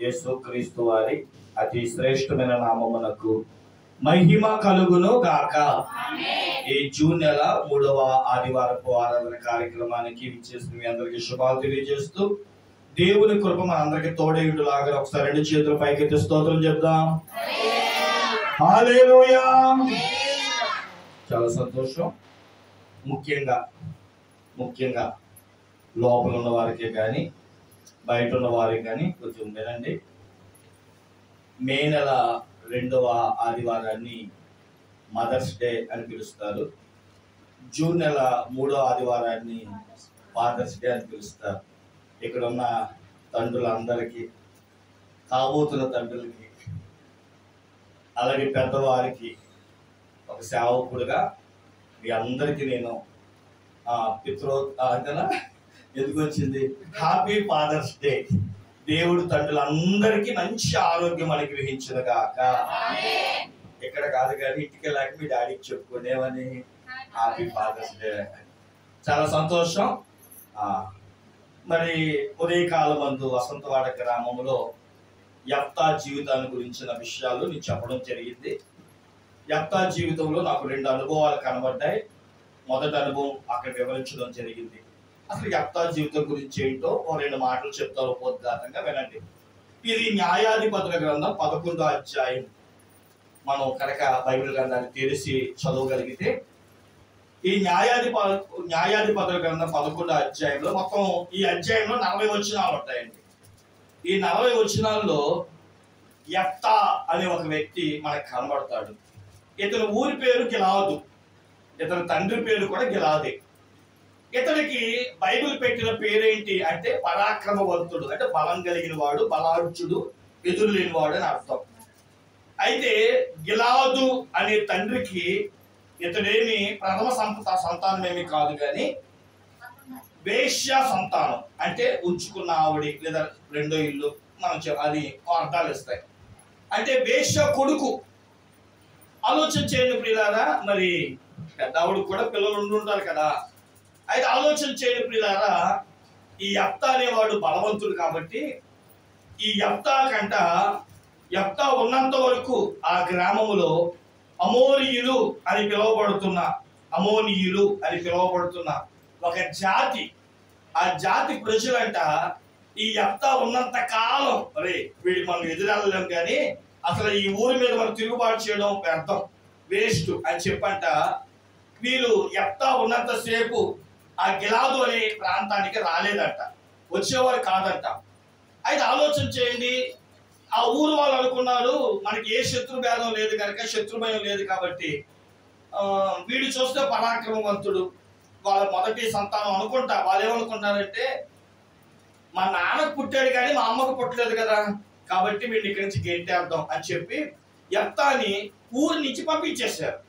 యేసుక్రీస్తు వారి అతి శ్రేష్టమైన నామమునకు మహిమ కలుగును గాక. ఈ జూన్ నెల 3వ ఆదివారపు ఆరాధన కార్యక్రమానికి విచ్చేసిన మీ అందరికీ శుభాలు తెలియజేస్తూ దేవుని కృప మనందరికి తోడేయుడులాగా ఒకసారి రెండు చేతుల పైకెత్తి స్తోత్రం చెప్దాం. హల్లెలూయా. చాలా సంతోషం. ముఖ్యంగా లోపల ఉన్న వారికి కానీ బయట ఉన్న వారికి కానీ కొంచెం వినండి. మే నెల 2వ ఆదివారాన్ని మదర్స్ డే అని పిలుస్తారు. జూన్ నెల 3వ ఆదివారాన్ని ఫాదర్స్ డే అని పిలుస్తారు. ఇక్కడ ఉన్న తండ్రులందరికీ, కాబోతున్న తండ్రులకి, అలాగే పెద్దవారికి ఒక సేవకుడుగా మీ అందరికీ నేను ఎందుకు వచ్చింది హ్యాపీ ఫాదర్స్ డే. దేవుడు తండ్రులందరికీ మంచి ఆరోగ్యం అనుగ్రహించిన గాక. ఇక్కడ కాదు కానీ ఇంటికి వెళ్ళాక మీ డాడీకి చెప్పుకునేవని హ్యాపీ ఫాదర్స్ డే. చాలా సంతోషం. మరి ఉదయకాలం మందు వసంతవాడ గ్రామంలో యెఫ్తా జీవితాన్ని గురించిన విషయాలు నేను చెప్పడం జరిగింది. యెఫ్తా జీవితంలో నాకు 2 అనుభవాలు కనబడ్డాయి. మొదటి అనుభవం అక్కడ వివరించడం జరిగింది. అసలు యెఫ్తా జీవితం గురించి ఏంటో 2 మాటలు చెప్తారు, ఉపోద్ఘాతంగా వినండి. ఇది న్యాయాధిపతుల గ్రంథం 11వ అధ్యాయం. మనం కనుక బైబిల్ గ్రంథాన్ని తెరిచి చదవగలిగితే ఈ న్యాయాధిపతుల గ్రంథం 11వ అధ్యాయంలో మొత్తం ఈ అధ్యాయంలో 40 వచనాలు ఉంటాయండి. ఈ 40 వచనాల్లో యెఫ్తా అనే ఒక వ్యక్తి మనకు కనబడతాడు. ఇతని ఊరి పేరు గిలాదు, ఇతని తండ్రి పేరు కూడా గిలాదే. ఇతనికి బైబిల్ పెట్టిన పేరేంటి అంటే పరాక్రమవంతుడు, అంటే బలం కలిగిన వాడు, బలాఢ్యుడు, ఎదురు లేనివాడు అని అర్థం. అయితే గిలాదు అనే తండ్రికి ఇతడేమి ప్రథమ సంతానం ఏమి కాదు, కానీ వేశ్య సంతానం, అంటే ఉంచుకున్న ఆవిడి లేదా రెండో ఇల్లు, మనం అది అర్థాలు ఇస్తాయి. అంటే వేశ్య కొడుకు. ఆలోచన చేయండి ప్రియులారా, మరి పెద్ద ఆవిడకు కూడా పిల్లలు ఉండుంటారు కదా. అయితే ఆలోచన చేయండి ప్రియులారా, ఈ యెఫ్తా అనేవాడు బలవంతుడు కాబట్టి ఈ యెఫ్తా ఉన్నంత వరకు ఆ గ్రామములో అమోనీయులు అని పిలువబడుతున్న ఒక జాతి, ఆ జాతి ప్రజలంట ఈ యెఫ్తా ఉన్నంత కాలం వీళ్ళు మనం ఎదురెళ్ళలేం, కానీ అసలు ఈ ఊరి మీద మనం తిరుగుబాటు చేయడం వ్యర్థం, వేస్ట్ అని చెప్పంట వీళ్ళు యెఫ్తా ఉన్నంతసేపు ఆ గిలాదు అనే ప్రాంతానికి రాలేదంట, వచ్చేవారు కాదంట. అయితే ఆలోచన చేయండి, ఆ ఊరు వాళ్ళు అనుకున్నారు మనకి ఏ శత్రుభేదం లేదు కనుక, శత్రుభయం లేదు కాబట్టి వీడు చూస్తే పరాక్రమవంతుడు, వాళ్ళ మొదటి సంతానం అనుకుంటా. వాళ్ళు ఏమనుకుంటారంటే మా నాన్నకు పుట్టాడు కానీ మా అమ్మకు పుట్టలేదు కదా, కాబట్టి వీడిని ఇక్కడి నుంచి గెంటేద్దాం అని చెప్పి యెఫ్తాని ఊరి నుంచి పంపించేశారు.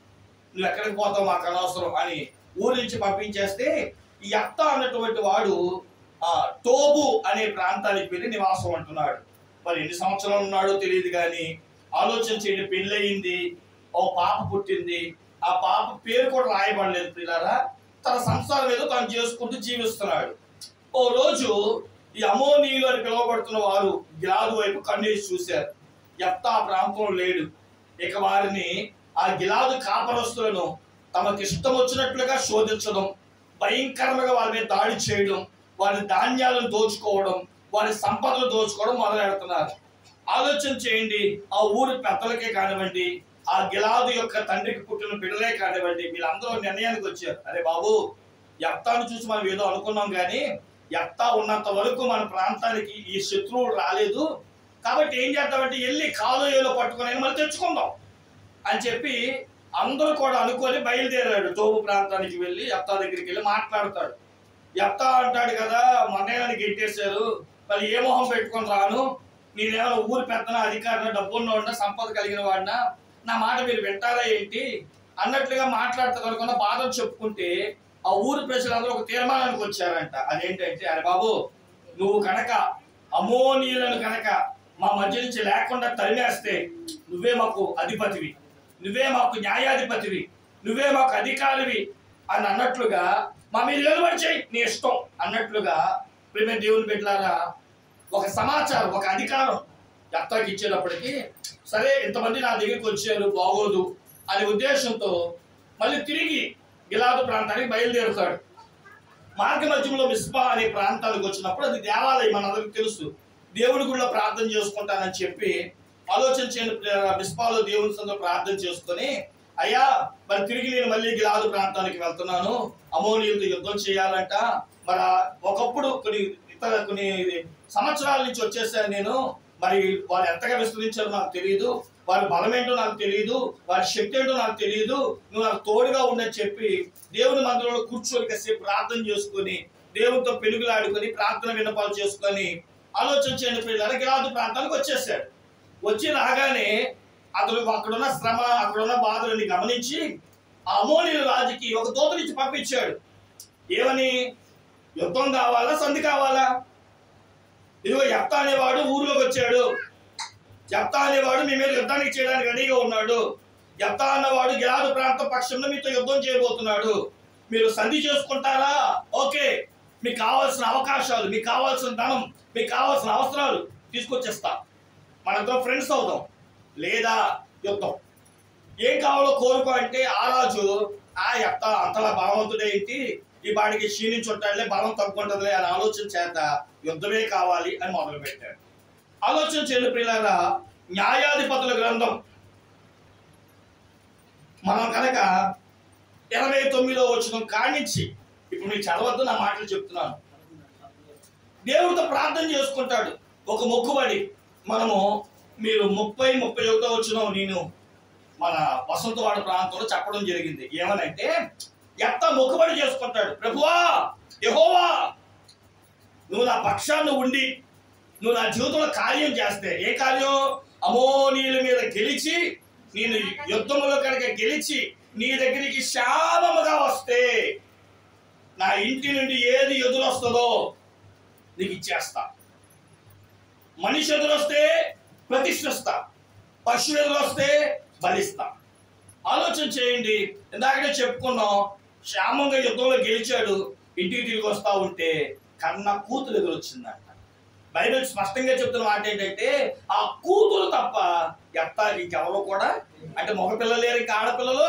నువ్వు ఎక్కడికి పోతావు, మాకు అనవసరం అని ఊరి నుంచి పంపించేస్తే ఈ యెఫ్తా అన్నటువంటి వాడు టోబు అనే ప్రాంతానికి వెళ్ళి నివాసం అంటున్నాడు. మరి ఎన్ని సంవత్సరాలు ఉన్నాడో తెలియదు, కానీ ఆలోచన చేయండి, పెళ్ళయింది, ఓ పాప పుట్టింది, ఆ పాప పేరు కూడా రాయబడలేదు పిల్లారా. తన సంసారం ఏదో తను చేసుకుంటూ జీవిస్తున్నాడు. ఓ రోజు ఈ అమోనీయులు అని పిలువబడుతున్న వారు గిలాదు వైపు కన్నేసి చూశారు. యెఫ్తా ప్రాంతంలో లేడు. ఇక వారిని, ఆ గిలాదు కాపరస్తులను తమకు ఇష్టం వచ్చినట్లుగా శోధించడం, భయంకరంగా వారి మీద దాడి చేయడం, వారి ధాన్యాలను దోచుకోవడం, వారి సంపదలు దోచుకోవడం మొదలెడుతున్నారు. ఆలోచన చేయండి, ఆ ఊరి పెద్దలకే కానివ్వండి, ఆ గిలాదు యొక్క తండ్రికి పుట్టిన బిడ్డలే కానివ్వండి, వీళ్ళందరూ నిర్ణయానికి వచ్చారు, అరే బాబు, యెఫ్తాను చూసి మనం ఏదో అనుకున్నాం, కానీ యెఫ్తా ఉన్నంత వరకు మన ప్రాంతానికి ఈ శత్రువుడు రాలేదు, కాబట్టి ఏం చేద్దామంటే వెళ్ళి కాలువలో పట్టుకొని మళ్ళీ తెచ్చుకుందాం అని చెప్పి అందరూ కూడా అనుకొని బయలుదేరాడు. టోబు ప్రాంతానికి వెళ్ళి యెఫ్తా దగ్గరికి వెళ్ళి మాట్లాడతాడు. యెఫ్తా అంటాడు కదా, మొన్నేమని గెట్టేశారు, మరి ఏ మొహం పెట్టుకొని రాను, నేనేమైనా ఊరి పెద్దన, అధికారిన, డబ్బున్నవాడినా, సంపద కలిగిన వాడినా, నా మాట మీరు వింటారా ఏంటి అన్నట్లుగా మాట్లాడతారు అనుకున్న బాధను చెప్పుకుంటే ఆ ఊరి ప్రజలందరూ ఒక తీర్మానానికి వచ్చారంట. అదేంటంటే, అరే బాబు, నువ్వు కనుక అమోనీయులను కనుక మా మధ్య నుంచి లేకుండా తరిమేస్తే నువ్వే మాకు అధిపతివి, నువ్వే మాకు న్యాయాధిపతివి, నువ్వే మాకు అధికారివి అని అన్నట్లుగా మా మీద నిలబడి చేయి, నీ ఇష్టం అన్నట్లుగా ప్రేమ దేవుని బిడ్డలారా ఒక సమాచారం, ఒక అధికారం యెఫ్తాకి ఇచ్చేటప్పటికి, సరే ఇంతమంది నా దగ్గరికి వచ్చారు బాగోదు అనే ఉద్దేశంతో మళ్ళీ తిరిగి గిలాదు ప్రాంతానికి బయలుదేరుతాడు. మార్గ మధ్యంలో మిస్పా అనే ప్రాంతానికి వచ్చినప్పుడు అది దేవాలయం, మనందరికి తెలుసు. దేవుడి గుడిలో ప్రార్థన చేసుకుంటానని చెప్పి ఆలోచన చేయని మిస్పాలో దేవుని సందులో ప్రార్థన చేసుకొని, అయ్యా మరి తిరిగి నేను మళ్ళీ గిలాదు ప్రాంతానికి వెళ్తున్నాను, అమోనీయులతో యుద్ధం చేయాలంట. మరి ఒకప్పుడు కొన్ని సంవత్సరాల నుంచి వచ్చేసాను నేను, మరి వాళ్ళు ఎంతగా విస్తరించారో నాకు తెలియదు, వారి బలం ఏంటో నాకు తెలియదు, వారి శక్తి ఏంటో నాకు తెలియదు, నువ్వు నాకు తోడుగా ఉండని చెప్పి దేవుని మందిరంలో కూర్చొని కాసేపు ప్రార్థన చేసుకొని దేవునితో పెనుగులాడుకొని ప్రార్థన విన్నపాలు చేసుకొని ఆలోచన చేయని పిల్లలు గిలాదు ప్రాంతానికి వచ్చేసాడు. వచ్చి రాగానే అతను అక్కడున్న శ్రమ, అక్కడున్న బాధలని గమనించి ఆ అమోనీయుల రాజుకి ఒక దూతనిచ్చి పంపించాడు. ఏమని? యుద్ధం కావాలా, సంధి కావాలా? ఇదిగో యెఫ్తా అనేవాడు ఊరిలోకి వచ్చాడు, యెఫ్తా అనేవాడు మీ మీద యుద్ధానికి చేయడానికి రెడీగా ఉన్నాడు, యెఫ్తా అన్నవాడు గిలాదు ప్రాంతం పక్షంలో మీతో యుద్ధం చేయబోతున్నాడు, మీరు సంధి చేసుకుంటారా? ఓకే, మీకు కావాల్సిన అవకాశాలు, మీకు కావాల్సిన ధనం, మీకు కావాల్సిన అవసరాలు తీసుకొచ్చేస్తా, మనందరం ఫ్రెండ్స్ అవుదాం, లేదా యుద్ధం. ఏం కావాలో కోరుకో అంటే ఆ రాజు యెఫ్తా అంతలా బలవంతుడే ఏంటి, ఈ బాడికి క్షీణించి ఉంటాడులే, బలం తగ్గుంటుందిలే అని ఆలోచన చేత యుద్ధమే కావాలి అని మొదలు పెట్టాడు. ఆలోచన చేయని ప్రియులారా, న్యాయాధిపతుల గ్రంథం మనం కనుక 29వ వచనం కానించి, ఇప్పుడు మీకు చదవద్దు, నా మాటలు చెప్తున్నాను. దేవుడితో ప్రార్థన చేసుకుంటాడు ఒక మొక్కుబడి. మనము మీరు 30-31వ వచనం నేను మన వసంతవాడ ప్రాంతంలో చెప్పడం జరిగింది. ఏమనంటే యెఫ్తా మొక్కుబడి చేసుకుంటాడు, ప్రభువా యెహోవా నువ్వు నా పక్షాన్ని ఉండి నువ్వు నా జీవితంలో కార్యం చేస్తే, ఏ కార్యం? అమోనీయుల మీద గెలిచి నేను యుద్ధంలో కనుక గెలిచి నీ దగ్గరికి క్షేమముగా వస్తే, నా ఇంటి నుండి ఏది ఎదురొస్తుందో నీకు ఇచ్చేస్తా. మనిషి ఎదురొస్తే ప్రతిష్ఠిస్తా, పశువు ఎదురొస్తే బలిస్తా. ఆలోచన చేయండి, ఇందాకనే చెప్పుకున్నాం, క్షేమంగా యుద్ధంలో గెలిచాడు, ఇంటికి తిరిగి వస్తా ఉంటే కన్న కూతురు ఎదురొచ్చిందంట. బైబిల్ స్పష్టంగా చెప్తున్న మాట ఏంటంటే ఆ కూతురు తప్ప యెఫ్తాకి ఇంకెవరో కూడా, అంటే మగపిల్లలు లేరు, ఇంకా ఆడపిల్లలు,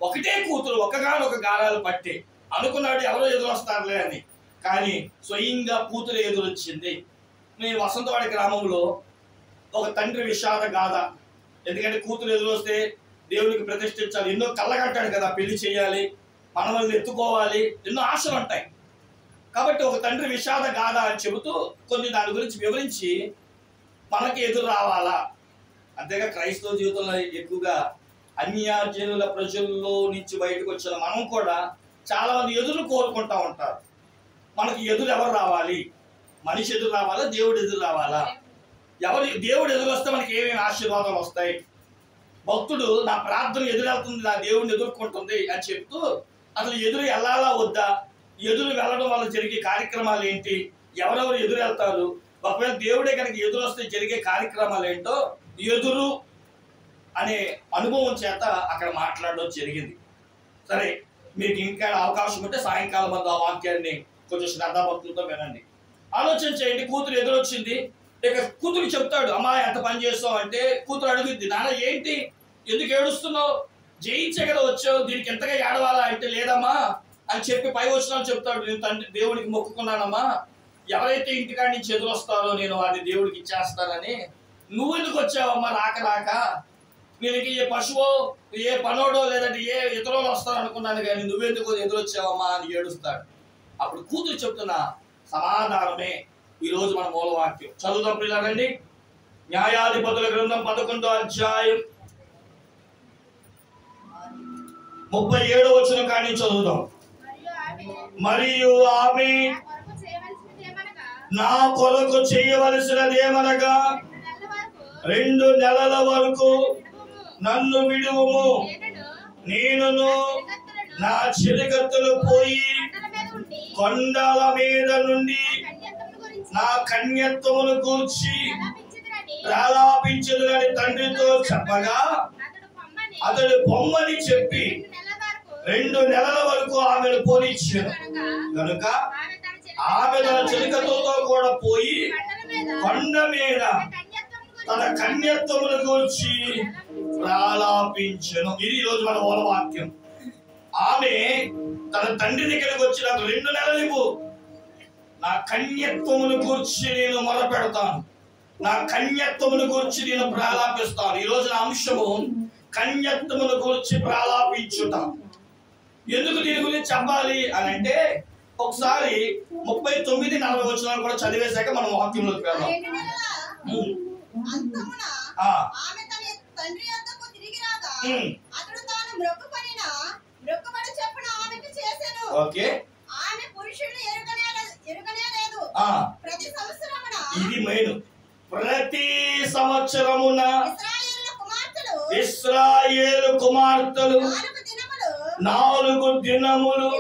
ఒకటే కూతురు, ఒక్కగానొక గారాలు పట్టి అనుకున్నాడు ఎవరో ఎదురొస్తారులే అని. కానీ స్వయంగా కూతురు ఎదురొచ్చింది. నేను వసంతవాడి గ్రామంలో ఒక తండ్రి విషాద గాథ. ఎందుకంటే కూతురు ఎదురొస్తే దేవునికి ప్రతిష్ఠించాలి, ఎన్నో కళ్ళగంటాడు కదా, పెళ్లి చేయాలి, మనల్ని ఎత్తుకోవాలి, ఎన్నో ఆశలు ఉంటాయి. కాబట్టి ఒక తండ్రి విషాద గాథ అని చెబుతూ కొన్ని దాని గురించి వివరించి మనకి ఎదురు రావాలా. అంతేగా క్రైస్తవ జీవితంలో ఎక్కువగా అన్యజనుల ప్రజల్లో నుంచి బయటకు వచ్చిన మనం కూడా చాలా మంది ఎదురు కోరుకుంటా ఉంటారు. మనకి ఎదురు ఎవరు రావాలి? మనిషి ఎదురు రావాలా, దేవుడు ఎదురు రావాలా? దేవుడు ఎదురు వస్తే మనకి ఏమేమి ఆశీర్వాదాలు వస్తాయి? భక్తుడు నా ప్రార్థన ఎదురెళ్తుంది, నా దేవుడిని ఎదుర్కొంటుంది అని చెప్తూ అసలు ఎదురు వెళ్ళాలా వద్దా, ఎదురు వెళ్ళడం వల్ల జరిగే కార్యక్రమాలు ఏంటి, ఎవరెవరు ఎదురు వెళ్తారు, ఒకవేళ దేవుడే కనుక ఎదురు వస్తే జరిగే కార్యక్రమాలు ఏంటో ఎదురు అనే అనుభవం చేత అక్కడ మాట్లాడడం జరిగింది. సరే, మీకు ఇంకా అవకాశం ఉంటే సాయంకాలం వద్ద ఆ వాక్యాన్ని కొంచెం శ్రద్ధాభక్తులతో వినండి. ఆలోచన చేయండి. కూతురు ఎదురొచ్చింది, ఇక కూతురు చెప్తాడు, అమ్మా ఎంత పని చేస్తావు అంటే, కూతురు అడుగుద్ది, నాన్న ఏంటి, ఎందుకు ఏడుస్తున్నావు, జయించే కదా వచ్చావు, దీనికి ఎంతగా ఏడవాలా అంటే, లేదమ్మా అని చెప్పి పై వచనాలు చెప్తాడు. నేను తండ్రి దేవుడికి మొక్కుకున్నానమ్మా, ఎవరైతే ఇంటికాడి నుంచి ఎదురొస్తారో నేను వారిని దేవుడికి ఇచ్చేస్తానని. నువ్వెందుకు వచ్చావమ్మా రాక రాక, నేను ఏ పశువో ఏ పనోడో లేదంటే ఏ ఇతరులు వస్తారు అనుకున్నాను, కానీ నువ్వెందుకు ఎదురొచ్చావమ్మా అని ఏడుస్తాడు. అప్పుడు కూతురు చెప్తున్న సమాధానమే ఈరోజు మన మూలవాక్యం. చదువుదాం పిల్లలండి. న్యాయాధిపతుల గ్రంథం 11వ అధ్యాయం 37వ వచనం కాడి చదువుదాం. మరియు ఆమె నా కొరకు చేయవలసినదేమనగా 2 నెలల వరకు నన్ను విడువుము, నేనును నా చెలికత్తెలు పోయి కొండల మీద నుండి నా కన్యత్వమును గూర్చి ప్రలాపించదునని తండ్రితో చెప్పగా అతడు పొమ్మని చెప్పి 2 నెలల వరకు ఆమెను పోనిచ్చాను. కనుక ఆమె తన చెలికత్తెలతో కూడా పోయి కొండ మీద తన కన్యత్వమును గూర్చి ప్రాలాపించెను. ఇది ఈరోజు మన మూలవాక్యం. ఆమె తన తండ్రి దగ్గరకు వచ్చి నాకు 2 నెలలు ఇవ్వు, నా కన్యత్వమును గూర్చి నేను మొరపెడతాను, నా కన్యత్వమును గూర్చి నేను ప్రాలాపిస్తాను. ఈ రోజు నా అంశము కన్యత్వమును గూర్చి ప్రాలాపించుట. ఎందుకు దీని గురించి చెప్పాలి అని అంటే, ఒకసారి 39-40 వచనాలు కూడా చదివేశాక మనం వాక్యంలోకి వెళ్దాం. ఇది మెయిన్. ప్రతి సంవత్సరమున ఇశ్రాయేలు కుమార్తెలు 4 దినములు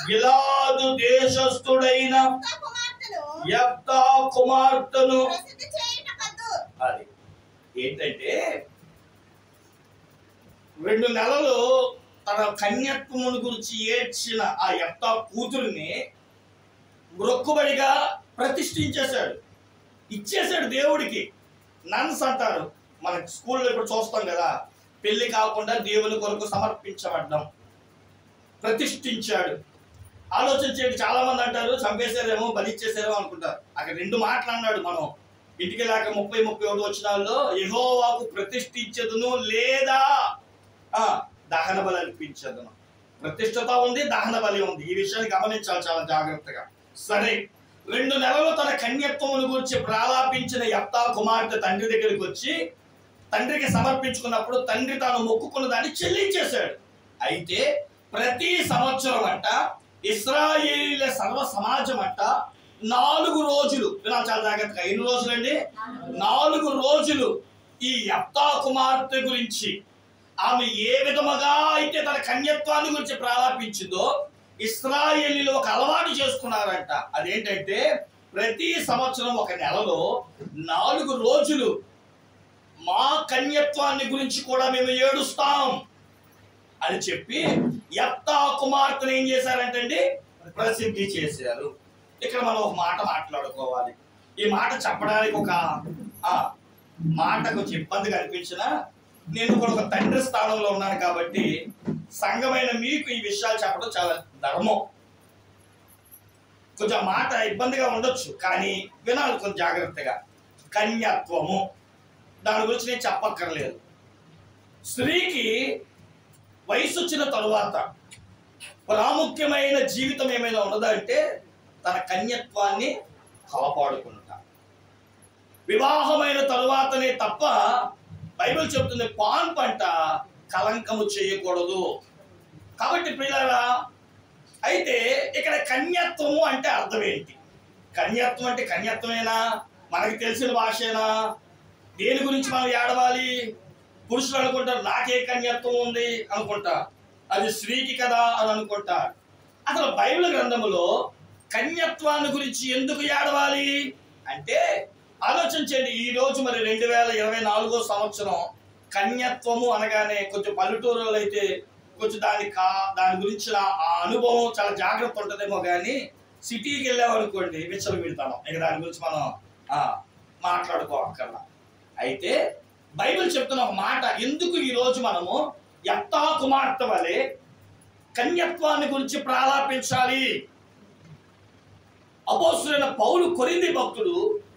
గిలాదు దేశస్థుడైన యెఫ్తా కుమార్తెను, అది ఏంటంటే 2 నెలలు తన కన్యత్వమును గురించి ఏడ్చిన ఆ యెఫ్తా కూతురిని మొక్కుబడిగా ప్రతిష్ఠించేశాడు, ఇచ్చేశాడు దేవుడికి. నన్స్ అంటారు, మన స్కూల్లో ఇప్పుడు చూస్తాం కదా, పెళ్లి కాకుండా దేవుని కొరకు సమర్పించబడ్డం, ప్రతిష్ఠించాడు. ఆలోచించేది చాలా మంది అంటారు చంపేశారేమో బలిచ్చేసారేమో అనుకుంటారు. అక్కడ 2 మాటలు అన్నాడు. మనం ఇంటికి లేక 30-31 వచనాల్లో యెహోవాకు ప్రతిష్ఠించదును లేదా దహన బలి అర్పించదును. ప్రతిష్ఠత ఉంది, దహన బలి ఉంది. ఈ విషయాన్ని గమనించాలి చాలా జాగ్రత్తగా. సరే, 2 నెలలు తన కన్యత్వమును గురించి ప్రాలాపించిన యెఫ్తా కుమార్తె తండ్రి దగ్గరికి వచ్చి తండ్రికి సమర్పించుకున్నప్పుడు తండ్రి తాను మొక్కుకున్న దాన్ని చెల్లించేశాడు. అయితే ప్రతి సంవత్సరం అంట ఇశ్రాయేలీయుల సర్వ సమాజం అంట 4 రోజులు, వినాలి చాలా జాగ్రత్తగా, ఎన్ని రోజులండి? 4 రోజులు ఈ యెఫ్తా కుమార్తె గురించి, ఆమె ఏ విధముగా అయితే తన కన్యత్వాన్ని గురించి ప్రాలాపించిందో ఇశ్రాయేలీయులు ఒక అలవాటు చేసుకున్నారంట. అదేంటంటే ప్రతి సంవత్సరం ఒక నెలలో 4 రోజులు మా కన్యత్వాన్ని గురించి కూడా మేము ఏడుస్తాం అని చెప్పి యెఫ్తా కుమార్తెను ఏం చేశారంటే ప్రసిద్ధి చేశారు. ఇక్కడ మనం ఒక మాట మాట్లాడుకోవాలి. ఈ మాట చెప్పడానికి ఒక మాట కొంచెం ఇబ్బందిగా అనిపించినా నేను కూడా ఒక తండ్రి స్థానంలో ఉన్నాను కాబట్టి సంఘమైన మీకు ఈ విషయాలు చెప్పడం చాలా ధర్మం. కొంచెం మాట ఇబ్బందిగా ఉండొచ్చు, కానీ వినాలి కొంచెం జాగ్రత్తగా. కన్యత్వము, దాని గురించి నేను చెప్పక్కర్లేదు. స్త్రీకి వయసు వచ్చిన తరువాత ప్రాముఖ్యమైన జీవితం ఏమైనా ఉన్నదంటే తన కన్యత్వాన్ని కాపాడుకుంటా. వివాహమైన తరువాతనే తప్ప బైబిల్ చెప్తుంది పాన్ పంట కలంకము చేయకూడదు. కాబట్టి ప్రియులారా, అయితే ఇక్కడ కన్యత్వము అంటే అర్థం ఏంటి? కన్యత్వం అంటే కన్యత్వమేనా? మనకి తెలిసిన భాషేనా? దేని గురించి మనం ఏడవాలి? పురుషులు అనుకుంటారు నాకే కన్యత్వం ఉంది అనుకుంటా, అది స్త్రీకి కదా అని అనుకుంటా. అసలు బైబిల్ గ్రంథములో కన్యత్వాన్ని గురించి ఎందుకు ఏడవాలి అంటే ఆలోచించండి. ఈ రోజు మరి 2024 సంవత్సరం కన్యత్వము అనగానే కొంచెం పల్లెటూరులో అయితే కొంచెం దాని గురించి ఆ అనుభవం చాలా జాగ్రత్త ఉంటుందేమో, కానీ సిటీకి వెళ్ళామనుకోండి విచ్చలు పెడతాం. ఇక దాని గురించి మనం మాట్లాడుకోవక్కర్లా. అయితే బైబిల్ చెప్తున్న ఒక మాట, ఎందుకు ఈరోజు మనము యెఫ్తా కుమార్తె వలె కన్యత్వాన్ని గురించి ప్రాలాపించాలి? అపోస్తలుడైన పౌలు కొరింథీ భక్తుడు,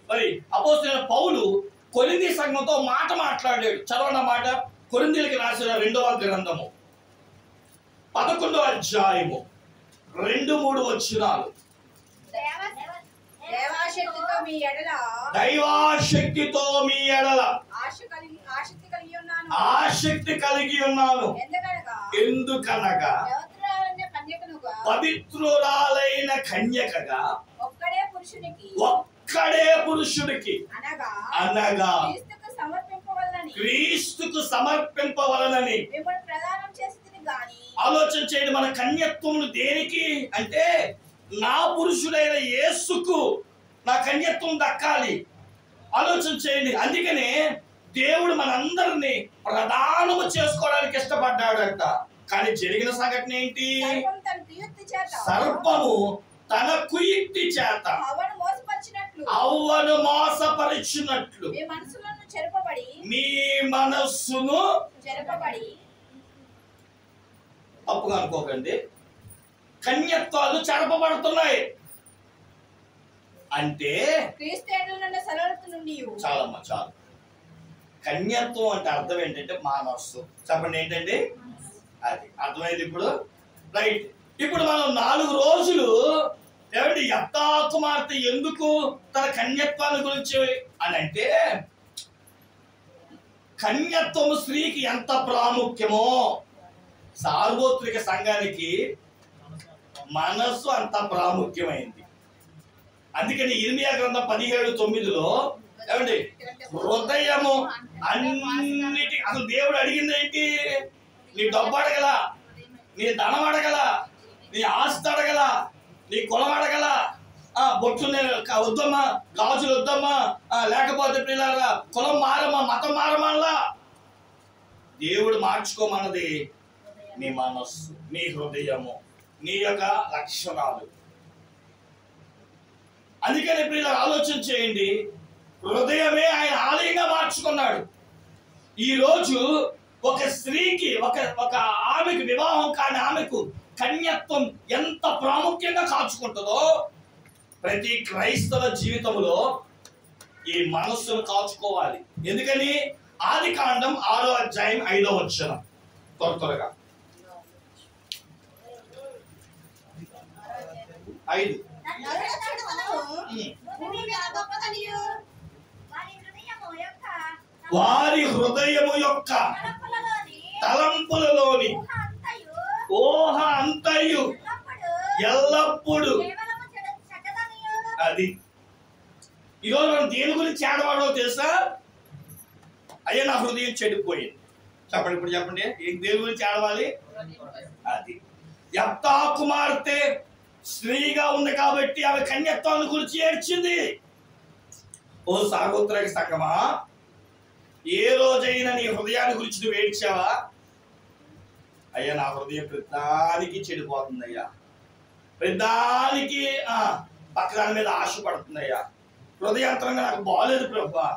మరి అపోస్తలుడైన పౌలు కొరింథీ సంఘంతో మాట మాట్లాడాడు. చదవన మాట, కొరింథీయులకు రాసిన 2వ గ్రంథము 11వ అధ్యాయము 2-3 వచనాలు. దైవాశక్తితో మీ ఎడల ఆసక్తి కలిగి ఉన్నాను. ఎందుకనగా పవిత్రురాలైన కన్యకగా ఒక్కడే పురుషుడికి అనగా క్రీస్తుకు సమర్పింపవలనని. ఆలోచన చేయండి, మన కన్యత్వములు దేనికి అంటే నా పురుషుడైన యేసుకు నా కన్యత్వం దక్కాలి. ఆలోచన చేయండి. అందుకనే దేవుడు మనందరినీ ప్రదానము చేసుకోవడానికి ఇష్టపడ్డాడంట. కానీ జరిగిన సంఘటన ఏంటి? సర్పము తన కుయుక్తి చేత అవ్వను మోసపరిచినట్లు మీ మనస్సును చెరపబడి తప్పుగా అనుకోకండి. కన్యత్వాలు చెరపబడుతున్నాయి అంటే చాలమ్మా చాలు. కన్యత్వం అంటే అర్థం ఏంటంటే మనస్సు. చెప్పండి ఏంటంటే అది అర్థమైంది ఇప్పుడు. రైట్. ఇప్పుడు మనం 4 రోజులు ఏమంటే యెఫ్తా కుమార్తె ఎందుకు తన కన్యత్వాన్ని గురించి అని అంటే, కన్యత్వం స్త్రీకి ఎంత ప్రాముఖ్యమో సార్వత్రిక సంఘానికి మనస్సు అంత ప్రాముఖ్యమైంది. అందుకని ఇర్మియా గ్రంథం 17:9లో ఏమండి హృదయము అన్నిటి, అసలు దేవుడు అడిగింది ఏంటి? నీ డబ్బు అడగల, నీ ధనం అడగల, నీ ఆస్తి అడగల, నీ కులం అడగల, బొట్లు వద్దమ్మా, గాజులు వద్దమ్మా, లేకపోతే పిల్లరా కులం మారమ్మా, మతం మారమల్లా. దేవుడు మార్చుకోమన్నది నీ మనస్సు, నీ హృదయము, నీ యొక్క లక్షణాలు. అందుకని పిల్లలు ఆలోచన చేయండి. హృదయమే ఆయన ఆలయంగా మార్చుకున్నాడు. ఈరోజు ఒక స్త్రీకి ఒక ఆమెకు వివాహం కాని ఆమెకు కన్యత్వం ఎంత ప్రాముఖ్యంగా కాచుకుంటుందో, ప్రతి క్రైస్తవ జీవితంలో ఈ మనస్సును కాచుకోవాలి. ఎందుకని? ఆదికాండం 6వ అధ్యాయం 5వ వచనం త్వరగా 5. వారి హృదయము యొక్క తలంపులలోని ఊహ అంతయు ఎల్లప్పుడు అది. ఈరోజు మనం దేని గురించి ఏడవాడో తెలుసా? అయ్యా నా హృదయం చెడిపోయింది. చెప్పండి ఇప్పుడు చెప్పండి, దేని గురించి ఏడవాలి? అది యెఫ్తా కుమార్తె స్త్రీగా ఉంది కాబట్టి ఆమె కన్యత్వాన్ని గురించి ఏడ్చింది. ఓ సార్వత్రిక సంఘమా, ఏ రోజైనా నీ హృదయాన్ని గురించి నువ్వు ఏడ్చావా? అయ్యా నా హృదయం ప్రతిదానికి చెడిపోతుంది అయ్యా, ప్రతిదానికి పక్కదాని మీద ఆశపడుతుందయ్యా, హృదయాంతరంగా నాకు బాగలేదు ప్రభువా,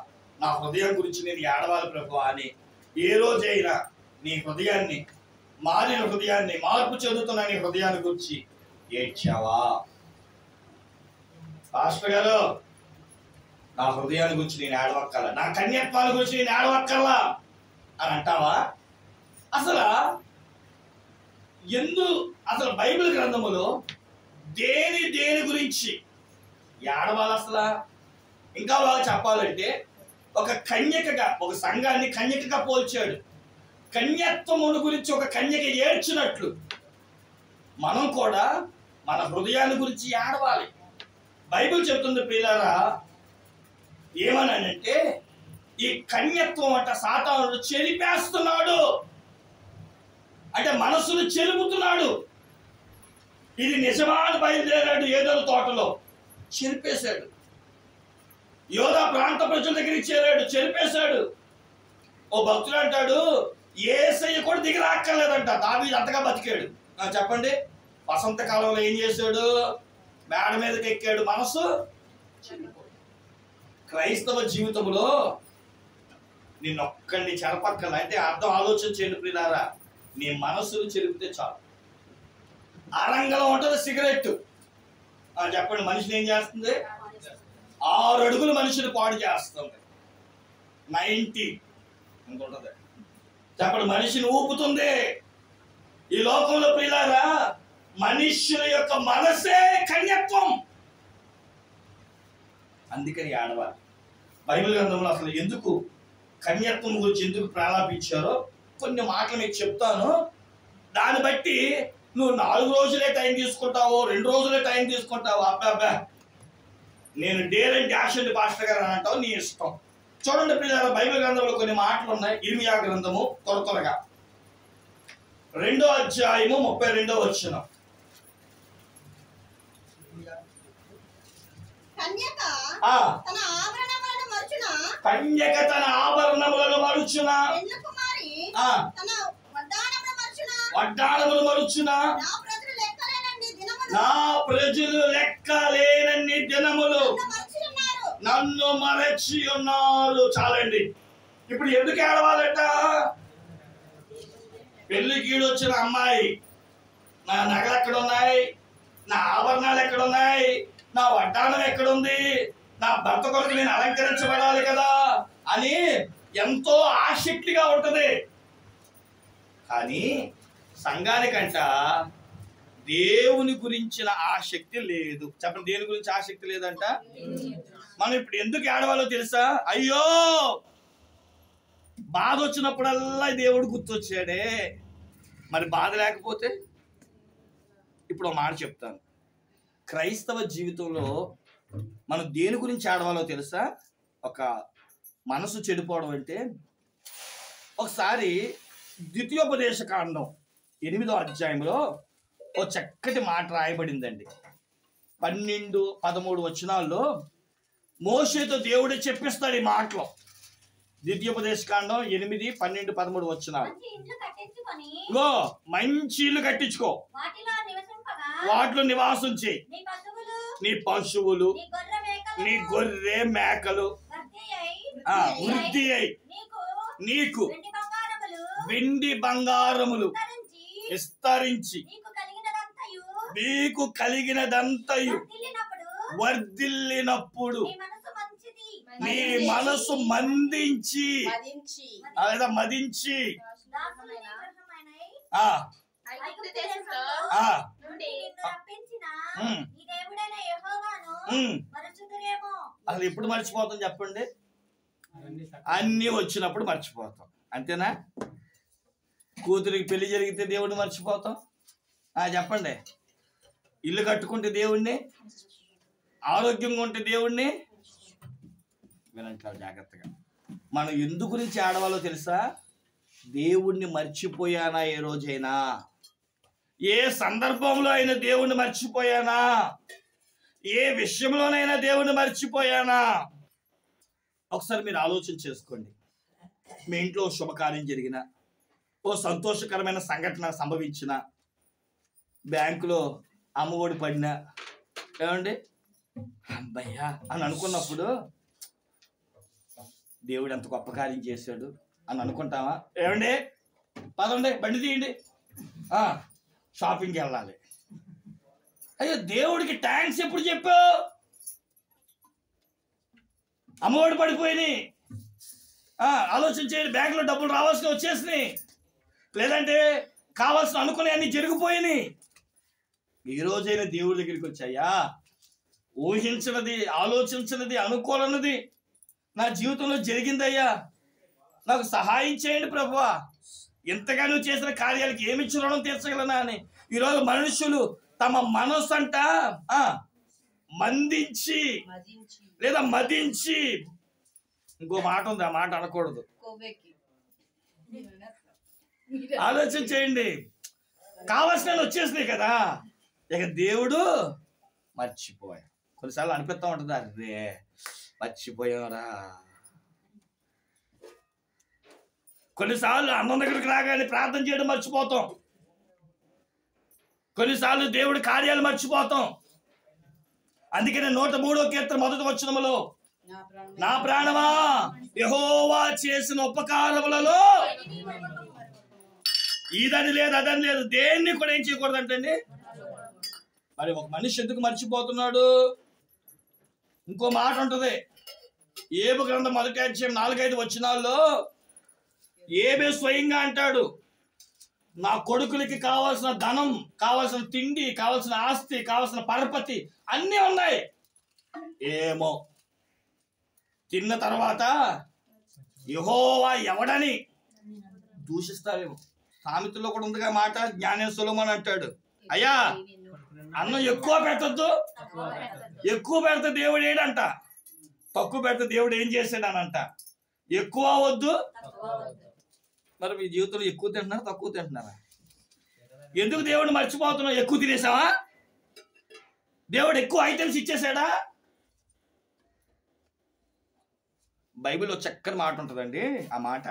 నా హృదయం గురించి నేను ఏడవాలి ప్రభువా అని ఏ రోజైనా నీ హృదయాన్ని, మారిన హృదయాన్ని, మార్పు చెందుతున్న నీ హృదయాన్ని గురించి ఏడ్చావా? పాస్టర్ గారు నా హృదయాన్ని గురించి నేను ఏడవక్కర్లా, నా కన్యత్వాల గురించి నేను ఏడవక్కర్లా అని అంటావా? అసలు బైబిల్ గ్రంథములో దేని గురించి ఏడవాలి? ఇంకా బాగా చెప్పాలంటే ఒక కన్యకగా, ఒక సంఘాన్ని కన్యకగా పోల్చాడు. కన్యత్వమును గురించి ఒక కన్యక ఏడ్చినట్లు మనం కూడా మన హృదయాన్ని గురించి ఏడవాలి. బైబిల్ చెప్తుంది ప్రియులారా, ఏమనంటే ఈ కన్యత్వం అంట సాతానుడు చెరిపేస్తున్నాడు, అంటే మనసును చెరుపుతున్నాడు. ఇది నిజమాని బయలుదేరాడు, ఏదోను తోటలో చెరిపేశాడు. యోధా ప్రాంత ప్రజల దగ్గరికి చేరాడు, చెరిపేశాడు. ఓ భక్తుడు అంటాడు, యేసయ్య కూడా దిగిరాక్కర్లేదంట, దావీదు అంతగా బతికాడు. చెప్పండి, వసంతకాలంలో ఏం చేశాడు? మేడ మీదకి ఎక్కాడు, మనసు చెరిపోయాడు. క్రైస్తవ జీవితంలో నిన్నొక్కడిని చెరపక్కల, అంటే అర్థం ఆలోచన చేయండి ప్రియులారా, నీ మనస్సును చెరిపితే చాలు. ఆరంగంలో ఉంటుంది సిగరెట్. చెప్పండి, మనిషిని ఏం చేస్తుంది? 6 అడుగులు మనిషిని పాడు చేస్తుంది. 90 ఉంటుంది. చెప్పండి, మనిషిని ఊపుతుంది. ఈ లోకంలో ప్రియులారా మనుష్యుల యొక్క మనసే కన్యత్వం. అందుకని ఆడవాలి. బైబిల్ గ్రంథంలో అసలు ఎందుకు కన్యత్వం గురించి ఎందుకు ప్రారంభించారో కొన్ని మాటలు మీకు చెప్తాను. దాన్ని బట్టి నువ్వు 4 రోజులే టైం తీసుకుంటావో 2 రోజులే టైం తీసుకుంటావో, అబ్బా నేను dare and dash and pastor గారు అని అంటావు, నీ ఇష్టం. చూడండి పిల్లలు, బైబిల్ గ్రంథంలో కొన్ని మాటలు ఉన్నాయి. ఇర్మియా గ్రంథము త్వరగా 2వ అధ్యాయము 32వ వచనం. కన్యక తన ఆభరణములను మరుచున, వడ్డాణములు మరుచున, నా ప్రజలు లెక్కలేనన్ని దినములు నన్ను మరచి ఉన్నారు. చాలండి. ఇప్పుడు ఎందుకు ఏడవాలట? పెళ్లికి వచ్చిన అమ్మాయి నా నగలు ఎక్కడున్నాయి, నా ఆభరణాలు ఎక్కడున్నాయి, నా వడ్డాణం ఎక్కడుంది, నా భర్త కొరకు నేను అలంకరించబడాలి కదా అని ఎంతో ఆసక్తిగా ఉంటది. కానీ సంఘానికంట దేవుని గురించిన ఆసక్తి లేదు. చెప్పండి, దేని గురించి ఆసక్తి లేదంట? మనం ఇప్పుడు ఎందుకు ఏడవాలో తెలుసా? అయ్యో బాధ వచ్చినప్పుడల్లా దేవుడు గుర్తొచ్చాడే. మరి బాధ లేకపోతే? ఇప్పుడు ఒక మాట చెప్తాను. క్రైస్తవ జీవితంలో మనం దేని గురించి ఏడవాలో తెలుసా? ఒక మనసు చెడిపోవడం అంటే, ఒకసారి ద్వితీయోపదేశ కాండం 8వ అధ్యాయంలో ఓ చక్కటి మాట రాయబడిందండి. 12-13 వచనాల్లో మోషేతో దేవుడే చెప్పిస్తాడు ఈ మాటలో. ద్వితీయోపదేశ కాండం 8, 12, 13 వచనాలు. మంచి ఇల్లు కట్టించుకో, వాటిలో నివాసం చేయి, నీ పశువులు, నీ గొర్రె మేకలు వృద్ధి అయి నీకు వెండి బంగారములు విస్తరించి నీకు కలిగినదంతయు వర్ధిల్లినప్పుడు నీ మనసు మదించి అసలు ఎప్పుడు మర్చిపోతాం చెప్పండి? అన్ని వచ్చినప్పుడు మర్చిపోతాం. అంతేనా? కూతురికి పెళ్లి జరిగితే దేవుడిని మర్చిపోతాం. చెప్పండి. ఇల్లు కట్టుకుంటే దేవుణ్ణి, ఆరోగ్యంగా ఉంటే దేవుణ్ణి. వినంటారు జాగ్రత్తగా. మనం ఎందు గురించి ఆడవాలో తెలుసా? దేవుణ్ణి మర్చిపోయానా? ఏ రోజైనా, ఏ సందర్భంలో అయినా దేవుణ్ణి మర్చిపోయానా? ఏ విషయంలోనైనా దేవుణ్ణి మర్చిపోయానా? ఒకసారి మీరు ఆలోచన చేసుకోండి. మీ ఇంట్లో శుభకార్యం జరిగిన, ఓ సంతోషకరమైన సంఘటన సంభవించిన, బ్యాంకులో అమ్మఒడి పడినా, ఏమండి అబ్బయ్యా అని అనుకున్నప్పుడు దేవుడు ఎంత గొప్ప కార్యం చేశాడు అని అనుకుంటావా? ఏమండి పదండి, బండి తీయండి, షాపింగ్కి వెళ్ళాలి. అయ్యో దేవుడికి థ్యాంక్స్ ఎప్పుడు చెప్పావు? అమ్మఒడి పడిపోయినాయి, ఆలోచన చేయండి. బ్యాంకులో డబ్బులు రావాల్సిన వచ్చేసినాయి, లేదంటే కావాల్సిన అనుకునే అన్ని జరిగిపోయినాయి. ఈ రోజైనా దేవుడి దగ్గరికి వచ్చాయా? ఊహించినది, ఆలోచించినది, అనుకోనన్నది నా జీవితంలో జరిగిందయ్యా, నాకు సహాయం చేయండి ప్రభువా, ఇంతగా నువ్వు చేసిన కార్యాలకి ఏమిచ్చి రుణం తీర్చగలనా అని ఈరోజు మనుషులు తమ మనసు అంట మందించి లేదా మదించి, ఇంకో మాట ఉంది, ఆ మాట అనకూడదు. ఆలోచన చేయండి. కావాల్సిన వచ్చేసినాయి కదా, ఇక దేవుడు మర్చిపోయా. కొన్నిసార్లు అనిపిస్తా ఉంటుంది, అరే మర్చిపోయారా. కొన్నిసార్లు అన్నం దగ్గరికి రాగానే ప్రార్థన చేయడం మర్చిపోతాం. కొన్నిసార్లు దేవుడి కార్యాలు మర్చిపోతాం. అందుకనే 103వ కీర్తన 1వ వచనములో, నా ప్రాణమా యెహోవా చేసిన ఉపకారములలో ఇదని లేదు అదని లేదు, దేన్ని కూడా ఏం చేయకూడదంటండి. మరి ఒక మనిషి ఎందుకు మర్చిపోతున్నాడు? ఇంకో మాట ఉంటుంది. ఏబు గ్రంథం 1వ అధ్యాయం 4-5 వచనాల్లో ఏబే స్వయంగా అంటాడు, నా కొడుకులకి కావాల్సిన ధనం, కావాల్సిన తిండి, కావాల్సిన ఆస్తి, కావాల్సిన పరపతి అన్నీ ఉన్నాయి, ఏమో తిన్న తర్వాత యెహోవా ఎవడని దూషిస్తారేమో. సామెతల్లో కూడా ఉందిగా మాట. జ్ఞానే సొలొమోను అంటాడు, అయ్యా అన్నం ఎక్కువ పెట్టద్దు, ఎక్కువ పెడితే దేవుడు ఏడంట, తక్కువ పెడితే దేవుడు ఏం చేశాడనంట. ఎక్కువ వద్దు. మరి మీ జీవితంలో ఎక్కువ తింటున్నారా, తక్కువ తింటున్నారా? ఎందుకు దేవుడిని మర్చిపోతున్నావు? ఎక్కువ తినేసావా? దేవుడు ఎక్కువ ఐటమ్స్ ఇచ్చేసాడా? బైబిల్లో చక్కని మాట ఉంటుందండి. ఆ మాట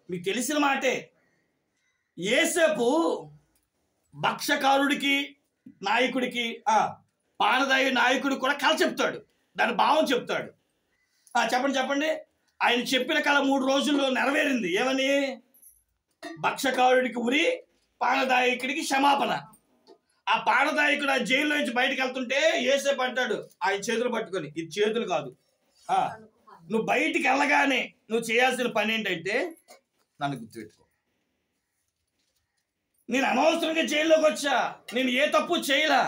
మీకు తెలిసిన మాటే. యేసేపు భక్షకారుడికి, నాయకుడికి, పానదాయి నాయకుడికి కూడా కల చెప్తాడు. దాని భావం చెప్తాడు. చెప్పండి చెప్పండి. ఆయన చెప్పిన కళ 3 రోజుల్లో నెరవేరింది. ఏమని? భక్షకారుడికి ఉరి, పానదాయకుడికి క్షమాపణ. ఆ పానదాయకుడు ఆ జైల్లో నుంచి బయటకు వెళ్తుంటే యేసేపు అంటాడు ఆయన చేతులు పట్టుకొని, ఇది చేతులు కాదు, నువ్వు బయటికి వెళ్ళగానే నువ్వు చేయాల్సిన పని ఏంటంటే నన్ను గుర్తుపెట్టుకో. నేను అనవసరంగా జైల్లోకి వచ్చా, నేను ఏ తప్పు చేయలా.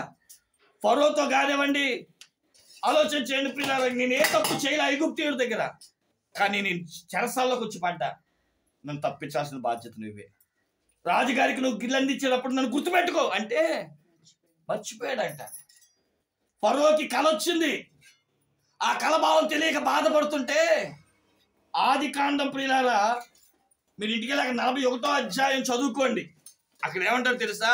ఫరోతో కానివ్వండి, ఆలోచన చేయండి ప్రియులారా, నేను ఏ తప్పు చేయలే ఐగుప్తీయుడి దగ్గర. కానీ నేను చెరసాల్లోకి వచ్చి పడ్డా. నన్ను తప్పించాల్సిన బాధ్యత నువ్వే. రాజుగారికి నువ్వు గిన్నె అందించేటప్పుడు నన్ను గుర్తుపెట్టుకో అంటే మర్చిపోయాడంట. ఫరోకి కళ వచ్చింది. ఆ కళ భావం తెలియక బాధపడుతుంటే ఆదికాండం ప్రియులారా, మీరు ఇంటికి వెళ్ళాక 41వ అధ్యాయం చదువుకోండి. అక్కడ ఏమంటారు తెలుసా?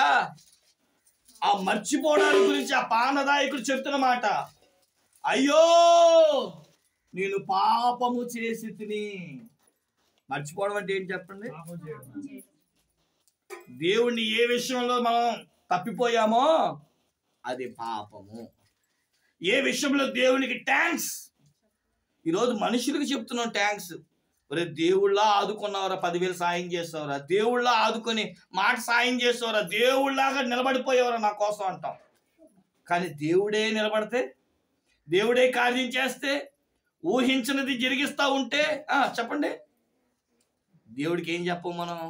ఆ మర్చిపోవడానికి గురించి ఆ పానదాయకుడు చెప్తున్న మాట, అయ్యో నేను పాపము చేసి తిని. మర్చిపోవడం అంటే ఏంటి చెప్పండి? దేవుణ్ణి ఏ విషయంలో మనం తప్పిపోయామో అది పాపము. ఏ విషయంలో దేవునికి థ్యాంక్స్. ఈరోజు మనుషులకు చెప్తున్నాం థ్యాంక్స్. ఒరే దేవుళ్ళ ఆదుకున్నావురా, 10,000 సాయం చేస్తావురా, దేవుళ్ళ ఆదుకొని మాట సాయం చేస్తావురా, దేవుళ్ళలాగా నిలబడిపోయేవరా నా కోసం అంటాం. కానీ దేవుడే నిలబడితే, దేవుడే కార్యం చేస్తే, ఊహించినది జరిగిస్తా ఉంటే చెప్పండి, దేవుడికి ఏం చెప్పం మనం?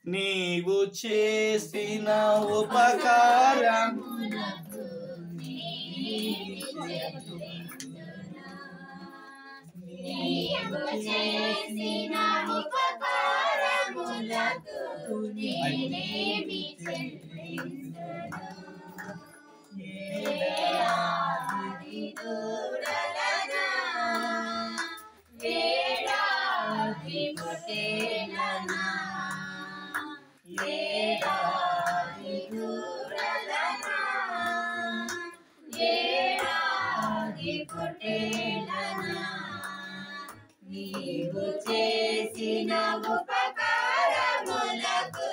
నీవు చేసిన ఉపకారం నీవు చేసిన ఉపకారములకు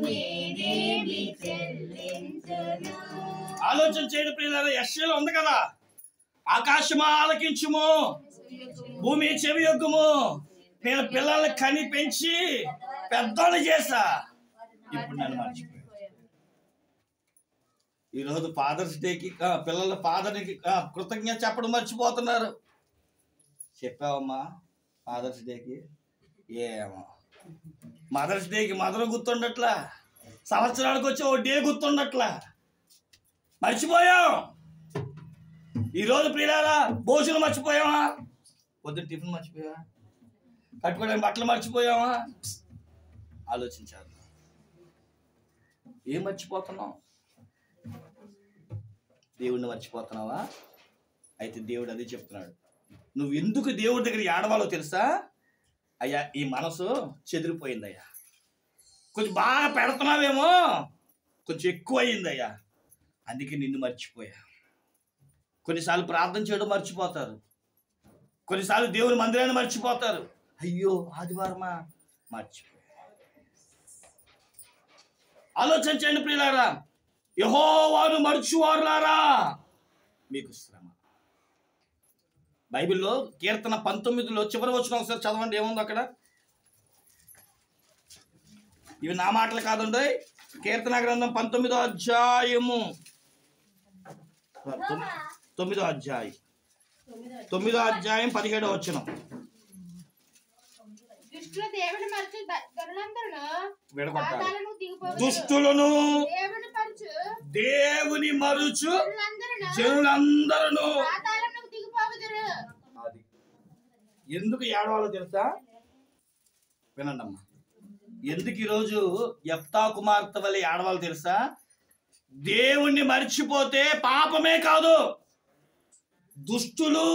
నేనేమి చెల్లించును. ఆలోచన చేయడం ప్రియులారా, యెషయాలో ఉంది కదా, ఆకాశమా ఆలకించుము, భూమి చెవి యొగ్గుము, నేను పిల్లల్ని కని పెంచి పెద్దోళ్ళు చేసా, ఇప్పుడు నన్ను మర్చిపోయా. ఈరోజు ఫాదర్స్ డేకి పిల్లల ఫాదర్కి కృతజ్ఞత చెప్పడం మర్చిపోతున్నారు. చెప్పావమ్మా ఫాదర్స్ డేకి? ఏమో మదర్స్ డేకి మదర్ గుర్తుండట్లా, సంవత్సరానికి వచ్చి ఓ డే గుర్తుండట్లా, మర్చిపోయాం. ఈరోజు ప్రియులారా భోజనం మర్చిపోయావా? పొద్దున్న టిఫిన్ మర్చిపోయావా? కట్టుకోవడానికి బట్టలు మర్చిపోయావా? ఆలోచించాలి. ఏం మర్చిపోతున్నావు? దేవుడిని మర్చిపోతున్నావా? అయితే దేవుడు అదే చెప్తున్నాడు. నువ్వు ఎందుకు దేవుడి దగ్గర ఏడవాలో తెలుసా? అయ్యా ఈ మనసు చెదిరిపోయిందయ్యా, కొంచెం బాగా పెడుతున్నావేమో, కొంచెం ఎక్కువ అయ్యిందయ్యా, అందుకే నిన్ను మర్చిపోయా. కొన్నిసార్లు ప్రార్థన చేయడం మర్చిపోతారు, కొన్నిసార్లు దేవుని మందిరాన్ని మర్చిపోతారు. అయ్యో ఆదివారమా, మర్చిపోయా. ఆలోచన చేయండి ప్రియులారా, యెహోవాను మరచువారులారా మీకు శ్రమ. బైబిల్లో కీర్తన 19లో చివరి వచనం ఒకసారి చదవండి, ఏముంది అక్కడ? ఇవి నా మాటలు కాదండి, కీర్తన గ్రంథం 19వ అధ్యాయము 9వ అధ్యాయం 9వ అధ్యాయం 17వ వచనం. దుష్టులను దేవుని మరుచు జనులందరూ. ఎందుకు ఏడవాలో తెలుసా? వినండి అమ్మా, ఎందుకు ఈరోజు యెఫ్తా కుమార్తె వల్ల ఏడవాలో తెలుసా? దేవుణ్ణి మర్చిపోతే పాపమే కాదు, దుష్టులు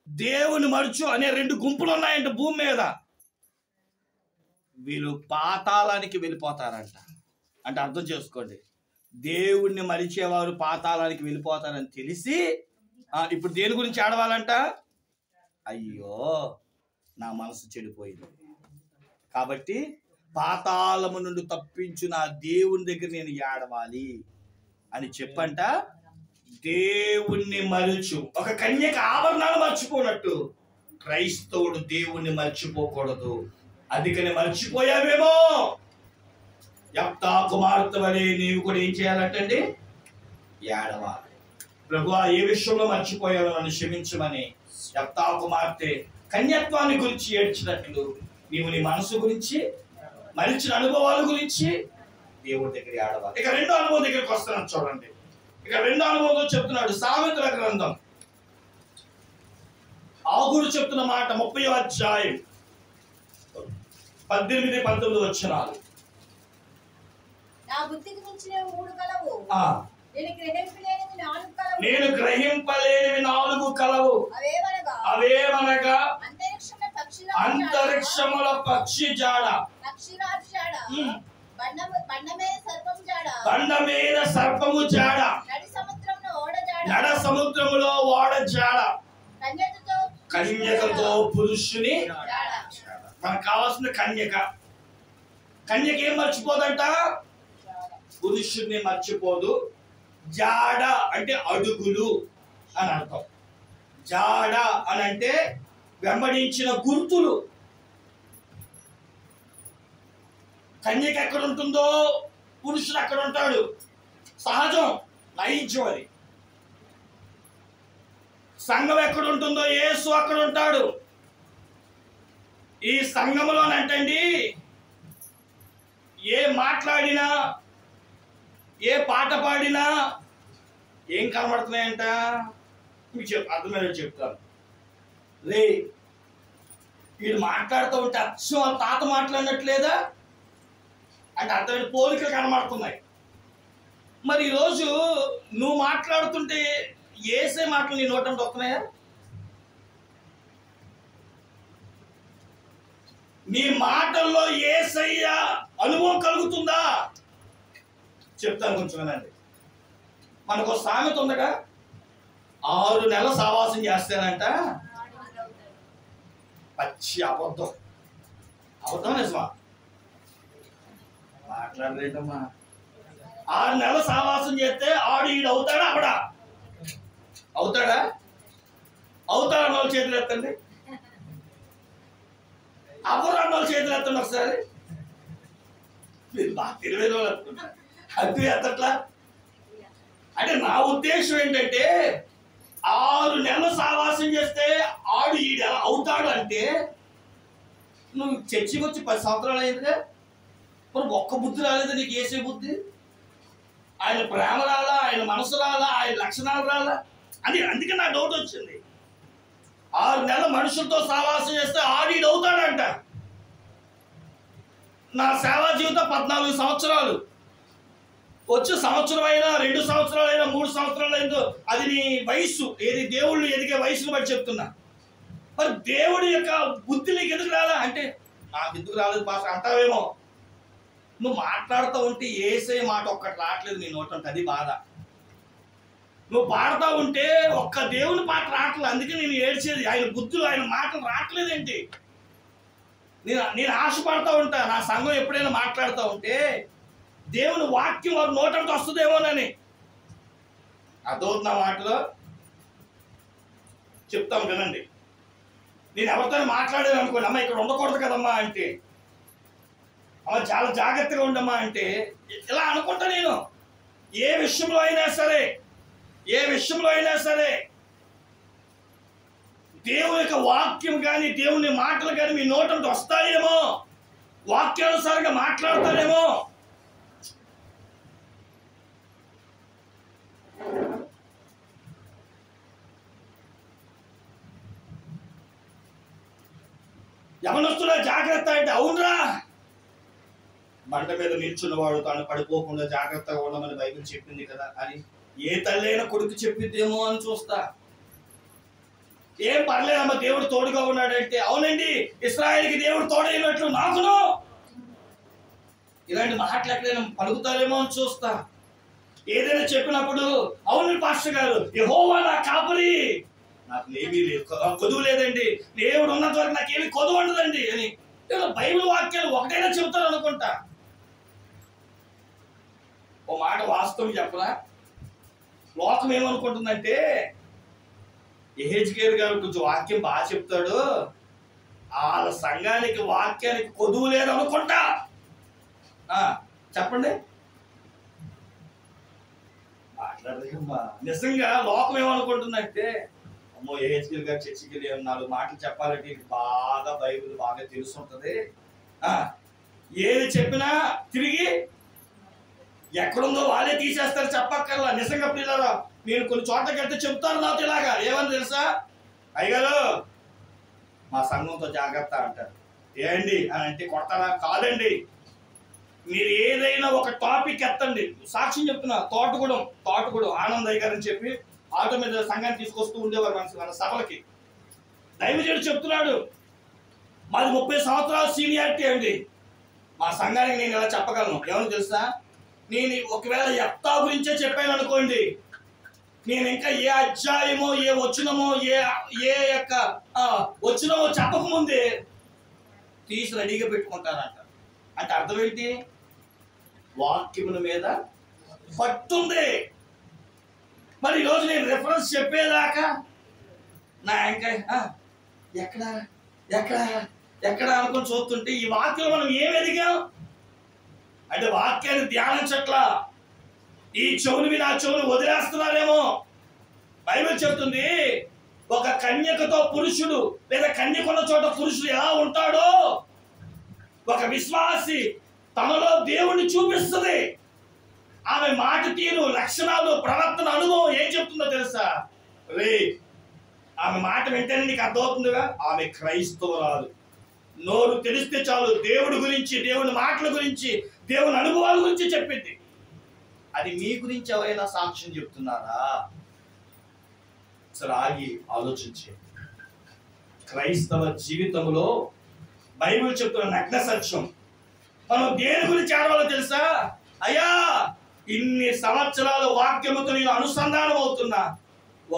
దేవుని మరుచు అనే 2 గుంపులు ఉన్నాయంట భూమి మీద. వీళ్ళు పాతాళానికి వెళ్ళిపోతారంట. అంటే అర్థం చేసుకోండి, దేవుణ్ణి మరిచేవారు పాతాళానికి వెళ్ళిపోతారని తెలిసి ఇప్పుడు దేని గురించి ఏడవాలంట? అయ్యో నా మనసు చెడిపోయింది కాబట్టి పాతాళము నుండి తప్పించు నా దేవుని దగ్గర నేను ఏడవాలి అని చెప్పంట దేవుణ్ణి మరుచు. ఒక కన్యక ఆభరణాలు మర్చిపోనట్టు క్రైస్తవుడు దేవుణ్ణి మర్చిపోకూడదు. అందుకని మర్చిపోయావేమో, యెఫ్తా కుమార్తె వలె నీవు కూడా ఏం చేయాలంటండి? ఏడవాలి. ప్రభువా, ఏ విషయంలో మర్చిపోయావో నన్ను క్షమించమని యెఫ్తా కుమార్తె కన్యత్వాన్ని గురించి ఏడ్చినట్లు నీవు నీ మనసు గురించి, మరిచిన అనుభవాల గురించి దేవుడి దగ్గర ఏడవాలి. ఇక రెండో అనుభవం దగ్గరికి వస్తున్నాను చూడండి. ఇక రెండో అనుభవంలో చెప్తున్నాడు. సామెతల గ్రంథం ఆగురు చెప్తున్న మాట 30వ అధ్యాయం 18-19 వచనాలు. నా బుద్ధికి మించిన 3 కలవు, నేను గ్రహింపలేనివి 4 కలవు. అవేమనగా అంతరిక్షముల పక్షి జాడ, బండ మీద సర్పము జాడ, నడ సముద్రములో ఓడ జాడ, కన్యకతో పురుషుని. మనకు కావాల్సిన కన్యక. కన్యక ఏం మర్చిపోదంట? పురుషుణ్ణి మర్చిపోదు. జాడ అంటే అడుగులు అని అర్థం. జాడ అని అంటే వెంబడించిన గుర్తులు. కన్యక ఎక్కడ ఉంటుందో పురుషుడు అక్కడ ఉంటాడు. సహజం, నైజం అది. సంఘం ఎక్కడ ఉంటుందో యేసు అక్కడ ఉంటాడు. ఈ సంఘంలోనంటండి ఏ మాట్లాడినా, ఏ పాట పాడినా ఏం కనబడుతున్నాయంట? మీకు అర్థమయ్యేది చెప్తాను. రే, వీడు మాట్లాడుతూ ఉంటే అచ్చం వాళ్ళ తాత మాట్లాడినట్లేదా అంటే అర్థమైన పోలికలు కనబడుతున్నాయి. మరి ఈరోజు నువ్వు మాట్లాడుతుంటే ఏసే మాటలు నీ నోటంటే వస్తున్నాయా? నీ మాటల్లో యేసయ్య అనుభవం కలుగుతుందా? చెప్తాను, కొంచెం వినండి. మనకు సామెత ఉందగా, 6 నెలల సావాసం చేస్తానంట. పచ్చి అబద్ధం. అబద్ధం నిజమా? మాట్లాడలేదమ్మా. 6 నెలల సావాసం చేస్తే ఆడు ఈడు అవుతాడా? అవడా? అవుతాడా? అవుతాడా? వాళ్ళు చేతులు ఎత్తండి. అవరాన్న వాళ్ళు చేతులు ఎత్తండి ఒకసారి. మీరు బాగా తెలివైన వాళ్ళు అనుకుంటారు. అది ఎత్తట్లా అంటే నా ఉద్దేశం ఏంటంటే 6 నెలలు సావాసం చేస్తే ఆడు ఈడు ఎలా అవుతాడు అంటే, నువ్వు చర్చికి వచ్చి 10 సంవత్సరాలు అయిందిగా, మరి ఒక్క బుద్ధి రాలేదు నీకు? ఏసే బుద్ధి? ఆయన ప్రేమ రాలా, ఆయన మనసు రాలా, ఆయన లక్షణాలు రాలా? అందుకే నా డౌట్ వచ్చింది. 6 నెలల మనుషులతో సావాసం చేస్తే ఆడు ఈడు అవుతాడంట. నా సేవా జీవితం 14 సంవత్సరాలు. వచ్చి సంవత్సరం అయినా, 2 సంవత్సరాలు అయినా, 3 సంవత్సరాలు అయిందో అది నీ వయస్సు. ఏది దేవుళ్ళు ఎదిగే వయసును బట్టి చెప్తున్నా. మరి దేవుడి యొక్క బుద్ధి నీకు ఎందుకు రాలా అంటే, నాకు ఎందుకు రాలేదు బాస అంటావేమో. నువ్వు మాట్లాడుతూ ఉంటే ఏసే మాట ఒక్కటి రావట్లేదు నీ నోటంటే, అది బాధ. నువ్వు పాడుతూ ఉంటే ఒక్క దేవుని పాట రావట్లేదు, అందుకే నేను ఏడ్చేది. ఆయన బుద్ధులు, ఆయన మాటలు రావట్లేదేంటి? నేను ఆశపడతా ఉంటా, నా సంఘం ఎప్పుడైనా మాట్లాడుతూ ఉంటే దేవుని వాక్యం వారి నోటంతో వస్తుందేమోనని. అర్థమవుతుంది నా మాటలో? చెప్తాం వినండి. నేను ఎవరితో మాట్లాడాను అనుకోండి, అమ్మ ఇక్కడ ఉండకూడదు కదమ్మా అంటే, అమ్మ చాలా జాగ్రత్తగా ఉండమ్మా అంటే, ఇలా అనుకుంటా నేను. ఏ విషయంలో అయినా సరే, ఏ విషయంలో అయినా సరే దేవుని యొక్క వాక్యం కానీ, దేవుని మాటలు కానీ మీ నోటంతో వస్తాయేమో, వాక్యానుసారంగా మాట్లాడతారేమో. యవనస్తులా జాగ్రత్త అంటే, అవునరా, బండ మీద నిల్చున్నవాడు తాను పడిపోకుండా జాగ్రత్తగా ఉండమని బైబిల్ చెప్పింది కదా అని ఏ తల్లైన కొడుకు చెప్పిద్దేమో అని చూస్తా. ఏం పర్లేదమ్మా, దేవుడు తోడుగా ఉన్నాడంటే, అవునండి ఇశ్రాయేలుకి దేవుడు తోడైనట్లు నాకును. ఇలాంటి మాటలు ఎక్కడైనా పలుకుతారేమో అని చూస్తా. ఏదైనా చెప్పినప్పుడు, అవును పాస్టర్ గారు, యెహోవా నా కాపరి, నాకు ఏమీ లేదు, కొదువు లేదండి, దేవుడు ఉన్నంత వరకు నాకేమీ కొదువు ఉండదండి అని బైబిల్ వాక్యాలు ఒకటైనా చెబుతారు అనుకుంటా. ఓ మాట వాస్తవం చెప్పరా, లోకం ఏమనుకుంటుందంటే ఎహెజ్కేలు గారు కొంచెం వాక్యం బాగా చెప్తాడు, వాళ్ళ సంఘానికి వాక్యానికి కొదువు లేదు అనుకుంటా. చెప్పండి, మాట్లాడదేమ్మా. నిజంగా లోకం ఏమనుకుంటుందంటే, అమ్మో ఎహెజ్కేలు గారు చర్చికి వెళ్ళి 4 మాటలు చెప్పాలంటే ఇది బాగా బైబిల్ బాగా తెలుసుంటది, ఏది చెప్పినా తిరిగి ఎక్కడుందో వాళ్ళే తీసేస్తారు, చెప్పక్కర్లా. నిజంగా పిల్లరా, నేను కొన్ని చోట్లకి వెళ్తే చెప్తాను నాతో ఇలాగా, ఏమని తెలుసా, అయ్యగారు మా సంఘంతో జాగ్రత్త అంటారు. ఏంటి అని అంటే కొడతారా? కాదండి, మీరు ఏదైనా ఒక టాపిక్ ఎత్తండి. సాక్ష్యం చెప్తున్నా, తోటగూడెం ఆనందయ్య గారు అని చెప్పి ఆటో మీద సంఘాన్ని తీసుకొస్తూ ఉండేవారు మన సభలకి. దైవజనుడు చెప్తున్నాడు, మాది 30 సంవత్సరాల సీనియారిటీ అండి, మా సంఘానికి నేను ఇలా చెప్పగలను. ఏమని తెలుసా, నేను ఒకవేళ యెఫ్తా గురించే చెప్పాను అనుకోండి, నేను ఇంకా ఏ అధ్యాయమో ఏ వచనమో ఏ యొక్క వచనమో చెప్పకముందే తీసి రెడీగా పెట్టుకుంటానంట. అంటే అర్థం ఏంటి, వాక్యముల మీద పట్టుంది. మరి ఈరోజు నేను రిఫరెన్స్ చెప్పేదాకా నా ఇంకా ఎక్కడ ఎక్కడ ఎక్కడ అనుకుని చూస్తుంటే ఈ వాక్యం మనం ఏం ఎదిగాం అంటే వాక్యాన్ని ధ్యానించట్లా, ఈ చెవులు మీద ఆ చెవులు వదిలేస్తున్నారేమో. బైబిల్ చెప్తుంది, ఒక కన్యకతో పురుషుడు లేదా కన్యకున్న చోట పురుషుడు ఎలా ఉంటాడో ఒక విశ్వాసి తనలో దేవుణ్ణి చూపిస్తుంది. ఆమె మాట తీరు, లక్షణాలు, ప్రవర్తన, అనుభవం ఏం చెప్తుందో తెలుసా? రే, ఆమె మాట వెంటనే నీకు అర్థమవుతుందిగా, ఆమె క్రైస్తవురాలు. నోరు తెలిస్తే చాలు దేవుడి గురించి, దేవుని మాటల గురించి, దేవుని అనుభవాల గురించి చెప్పింది. అది మీ గురించి ఎవరైనా సాక్ష్యం చెప్తున్నారా? అసలు ఆగి ఆలోచించే. క్రైస్తవ జీవితంలో బైబిల్ చెప్తున్న నగ్న సత్యం, మనం దేని గురించి ఆడవాలో తెలుసా? అయ్యా, ఇన్ని సంవత్సరాల వాక్యముతో నేను అనుసంధానం అవుతున్నా,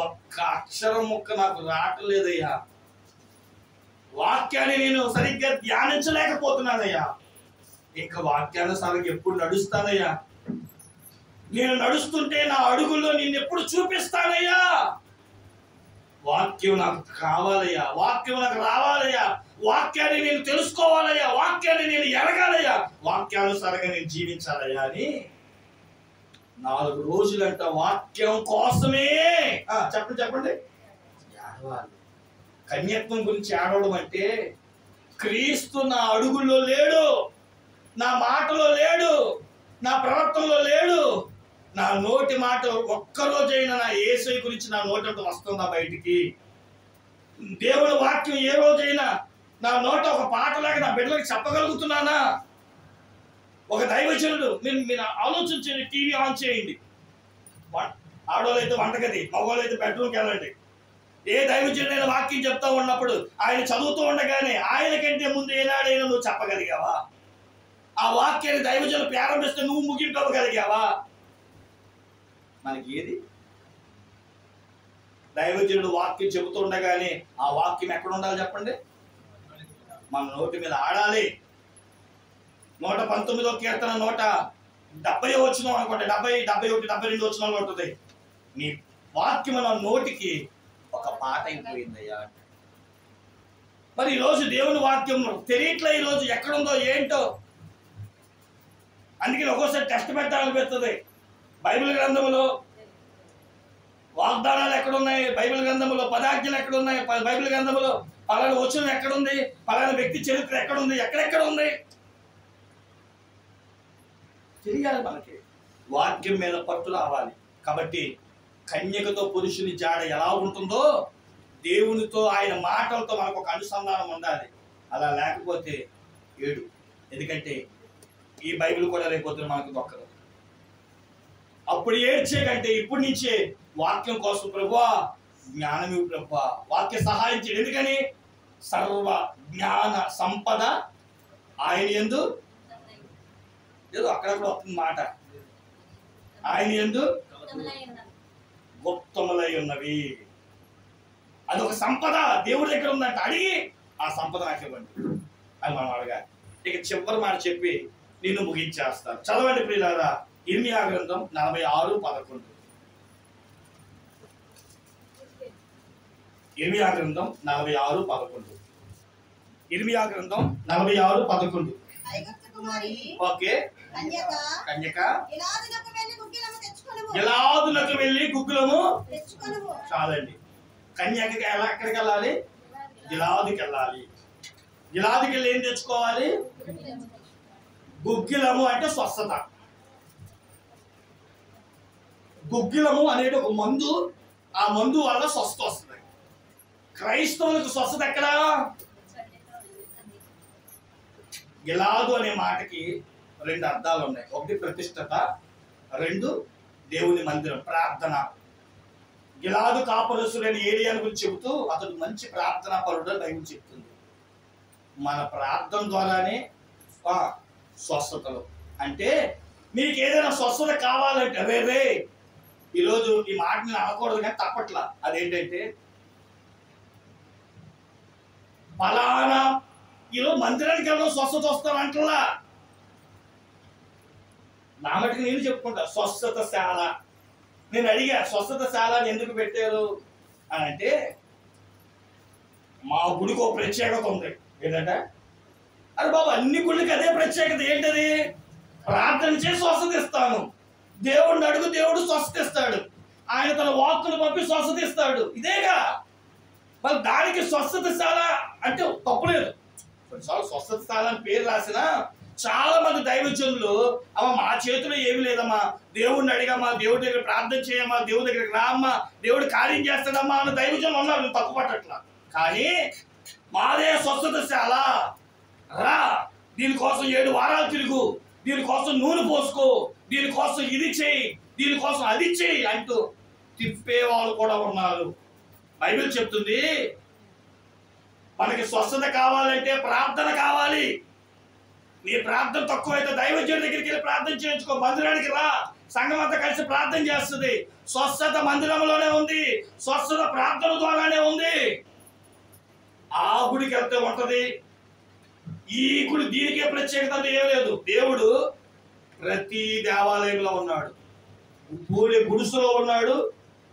ఒక్క అక్షరం ముక్క నాకు రావట్లేదయ్యా, వాక్యాన్ని నేను సరిగ్గా ధ్యానించలేకపోతున్నానయ్యా, ఇంకా వాక్యానుసారంగా ఎప్పుడు నడుస్తానయ్యా, నేను నడుస్తుంటే నా అడుగుల్లో నిన్ను ఎప్పుడు చూపిస్తానయ్యా, వాక్యం నాకు కావాలయ్యా, వాక్యం నాకు రావాలయ్యా, వాక్యాన్ని నేను తెలుసుకోవాలయ్యా, వాక్యాన్ని నేను ఎరగాలయ్యా, వాక్యానుసారంగా నేను జీవించాలయ్యా అని 4 రోజులంట వాక్యం కోసమే. చెప్పండి ఏడవాలి. కన్యత్వం గురించి ఏడవడం అంటే, క్రీస్తు నా అడుగుల్లో లేడు, నా మాటలో లేడు, నా ప్రవర్తనలో లేడు, నా నోటి మాట ఒక్కరోజైనా నా యేసయ్య గురించి నా నోటంతా వస్తుందా బయటికి? దేవుని వాక్యం ఏ రోజైనా నా నోట ఒక పాటలాగా నా బిడ్డలకు చెప్పగలుగుతున్నానా? ఒక దైవజనుడు, మీరు ఆలోచించండి, టీవీ ఆన్ చేయండి, ఆడవాళ్ళు అయితే వంటగది, మగవాళ్ళు అయితే బెడ్రూమ్కి వెళ్ళండి. ఏ దైవజనుడైన వాక్యం చెప్తా ఉన్నప్పుడు ఆయన చదువుతూ ఉండగానే ఆయన కంటే ముందు ఏనాడైనా నువ్వు చెప్పగలిగావా? ఆ వాక్యాన్ని దైవజనులు ప్రారంభిస్తే నువ్వు ముగింపగలిగావా? మనకి ఏది? దైవజనుడు వాక్యం చెబుతుండగానే ఆ వాక్యం ఎక్కడ ఉండాలి చెప్పండి? మన నోటి మీద ఆడాలి. 119వ కీర్తన 170 వచనం అనుకోండి, 70, 71, 72 వచనాలు ఉంటుంది. నీ వాక్యం నా నోటికి ఒక పాట అయిపోయిందయ్యా. మరి ఈరోజు దేవుని వాక్యం తెలియట్లే, ఈరోజు ఎక్కడుందో ఏంటో. అందుకని ఒక్కోసారి టెస్ట్ పెట్టాలనిపిస్తుంది. బైబిల్ గ్రంథంలో వాగ్దానాలు ఎక్కడున్నాయి, బైబిల్ గ్రంథంలో పదాజ్ఞలు ఎక్కడున్నాయి, బైబిల్ గ్రంథంలో పలానా వచనం ఎక్కడుంది, పలానా వ్యక్తి చరిత్ర ఎక్కడుంది, ఎక్కడెక్కడ ఉంది తెలియాలి. మనకి వాక్యం మీద పట్టు రావాలి. కాబట్టి కన్యకతో పురుషుని జాడ ఎలా ఉంటుందో దేవునితో ఆయన మాటలతో మనకు ఒక అనుసంధానం ఉండాలి. అలా లేకపోతే ఏడు. ఎందుకంటే ఈ బైబిల్ కూడా రేపొద్దున మనకు దొక్కదు. అప్పుడు ఏడ్చే కంటే ఇప్పుడు నుంచే వాక్యం కోసం ప్రభువా జ్ఞానమి ప్రభువా వాక్య సహాయం చేయండి. ఎందుకని సర్వ జ్ఞాన సంపద ఆయన యందు, ఏదో అక్కడక్కడ వస్తుంది మాట, ఆయన యందు గుప్తములై ఉన్నవి. అదొక సంపద దేవుడి దగ్గర ఉందంట. అడిగి ఆ సంపద నాకు ఇవ్వండి అని మనం అడగాలి. ఇక చివరి మాట చెప్పి నిన్ను ముగించేస్తారు. చదవండి ప్రియులారా, ఇర్మియా గ్రంథం 46:11. ఇర్మియా గ్రంథం 46:11. ఇర్మియా గ్రంథం 46:11. ఐగుప్తు కుమారి ఓకే. కన్యక గిలాదునకు వెళ్ళి గుగ్గులము తెచ్చుకొనుము. చాలండి. కన్యకకి ఎక్కడికి వెళ్ళాలి? గిలాదుకి వెళ్ళాలి. గిలాదుకి వెళ్ళి ఏం తెచ్చుకోవాలి? గుగ్గిలము అంటే స్వస్థత. గుగ్గిలము అనేది ఒక మందు. ఆ మందు వల్ల స్వస్థత వస్తుంది. క్రైస్తవులకు స్వస్థత ఎక్కడ? గిలాదు అనే మాటకి 2 అర్థాలు ఉన్నాయి. ఒకటి ప్రతిష్టత, 2 దేవుని మందిరం, ప్రార్థన. గిలాదు కాపురస్తుడైన ఏలియాను గురించి చెబుతూ అతడు మంచి ప్రార్థనా పరుడు బైబిల్ చెప్తుంది. మన ప్రార్థన ద్వారానే స్వస్థతలు. అంటే మీకు ఏదైనా స్వస్థత కావాలంటే రే ఈరోజు ఈ మాట నేను అనకూడదు కానీ తప్పట్లా. అదేంటంటే ఫలానా ఈరోజు మందిరానికి వెళ్ళడం స్వస్థత వస్తానంటలా. నా మటుకు నేను చెప్పుకుంటా స్వస్థత శాల. నేను అడిగా స్వస్థత శాల ఎందుకు పెట్టారు అని అంటే మా గుడికి ఒక ప్రత్యేకత ఉంది. ఏంటంటే అరే బాబు అన్ని గుళ్ళకి అదే ప్రత్యేకత. ఏంటది? ప్రార్థన చేసి స్వస్థత ఇస్తాను. దేవుడిని అడుగు, దేవుడు స్వస్థత ఇస్తాడు. ఆయన తన వాక్కును పంపి స్వస్థత ఇస్తాడు. ఇదేగా. మరి దానికి స్వస్థత శాల అంటే తప్పులేదు. కొన్నిసార్లు స్వస్థత శాల అని పేరు రాసిన చాలా మంది దైవజనులు మా చేతిలో ఏమి లేదమ్మా, దేవుడిని అడిగమ్మా, దేవుడి దగ్గర ప్రార్థన చేయమ్మా, దేవుడి దగ్గరికి రామ్మా, దేవుడు కార్యం చేస్తాడమ్మా అన్న దైవజనులు ఉన్నారు. తప్పు పట్టట్లా. కానీ మాదే స్వస్థత శాల. రా, దీనికోసం 7 వారాలు తిరుగు, దీనికోసం నూనె పోసుకో, దీనికోసం ఇది చెయ్యి, దీనికోసం అది చెయ్యి అంటూ తిప్పే వాళ్ళు కూడా ఉన్నారు. బైబిల్ చెప్తుంది మనకి స్వస్థత కావాలంటే ప్రార్థన కావాలి. నీ ప్రార్థన తక్కువైతే దైవజనుడి దగ్గరికి వెళ్ళి ప్రార్థన చేయించుకో. మందిరానికి రా, సంఘం అంతా కలిసి ప్రార్థన చేస్తుంది. స్వస్థత మందిరంలోనే ఉంది. స్వస్థత ప్రార్థన ద్వారానే ఉంది. ఆ గుడికి వెళ్తే ఉంటది. ఈ గుడి దీనికే ప్రత్యేకత అంటే ఏం లేదు. దేవుడు ప్రతి దేవాలయంలో ఉన్నాడు. గుడిసెలో ఉన్నాడు,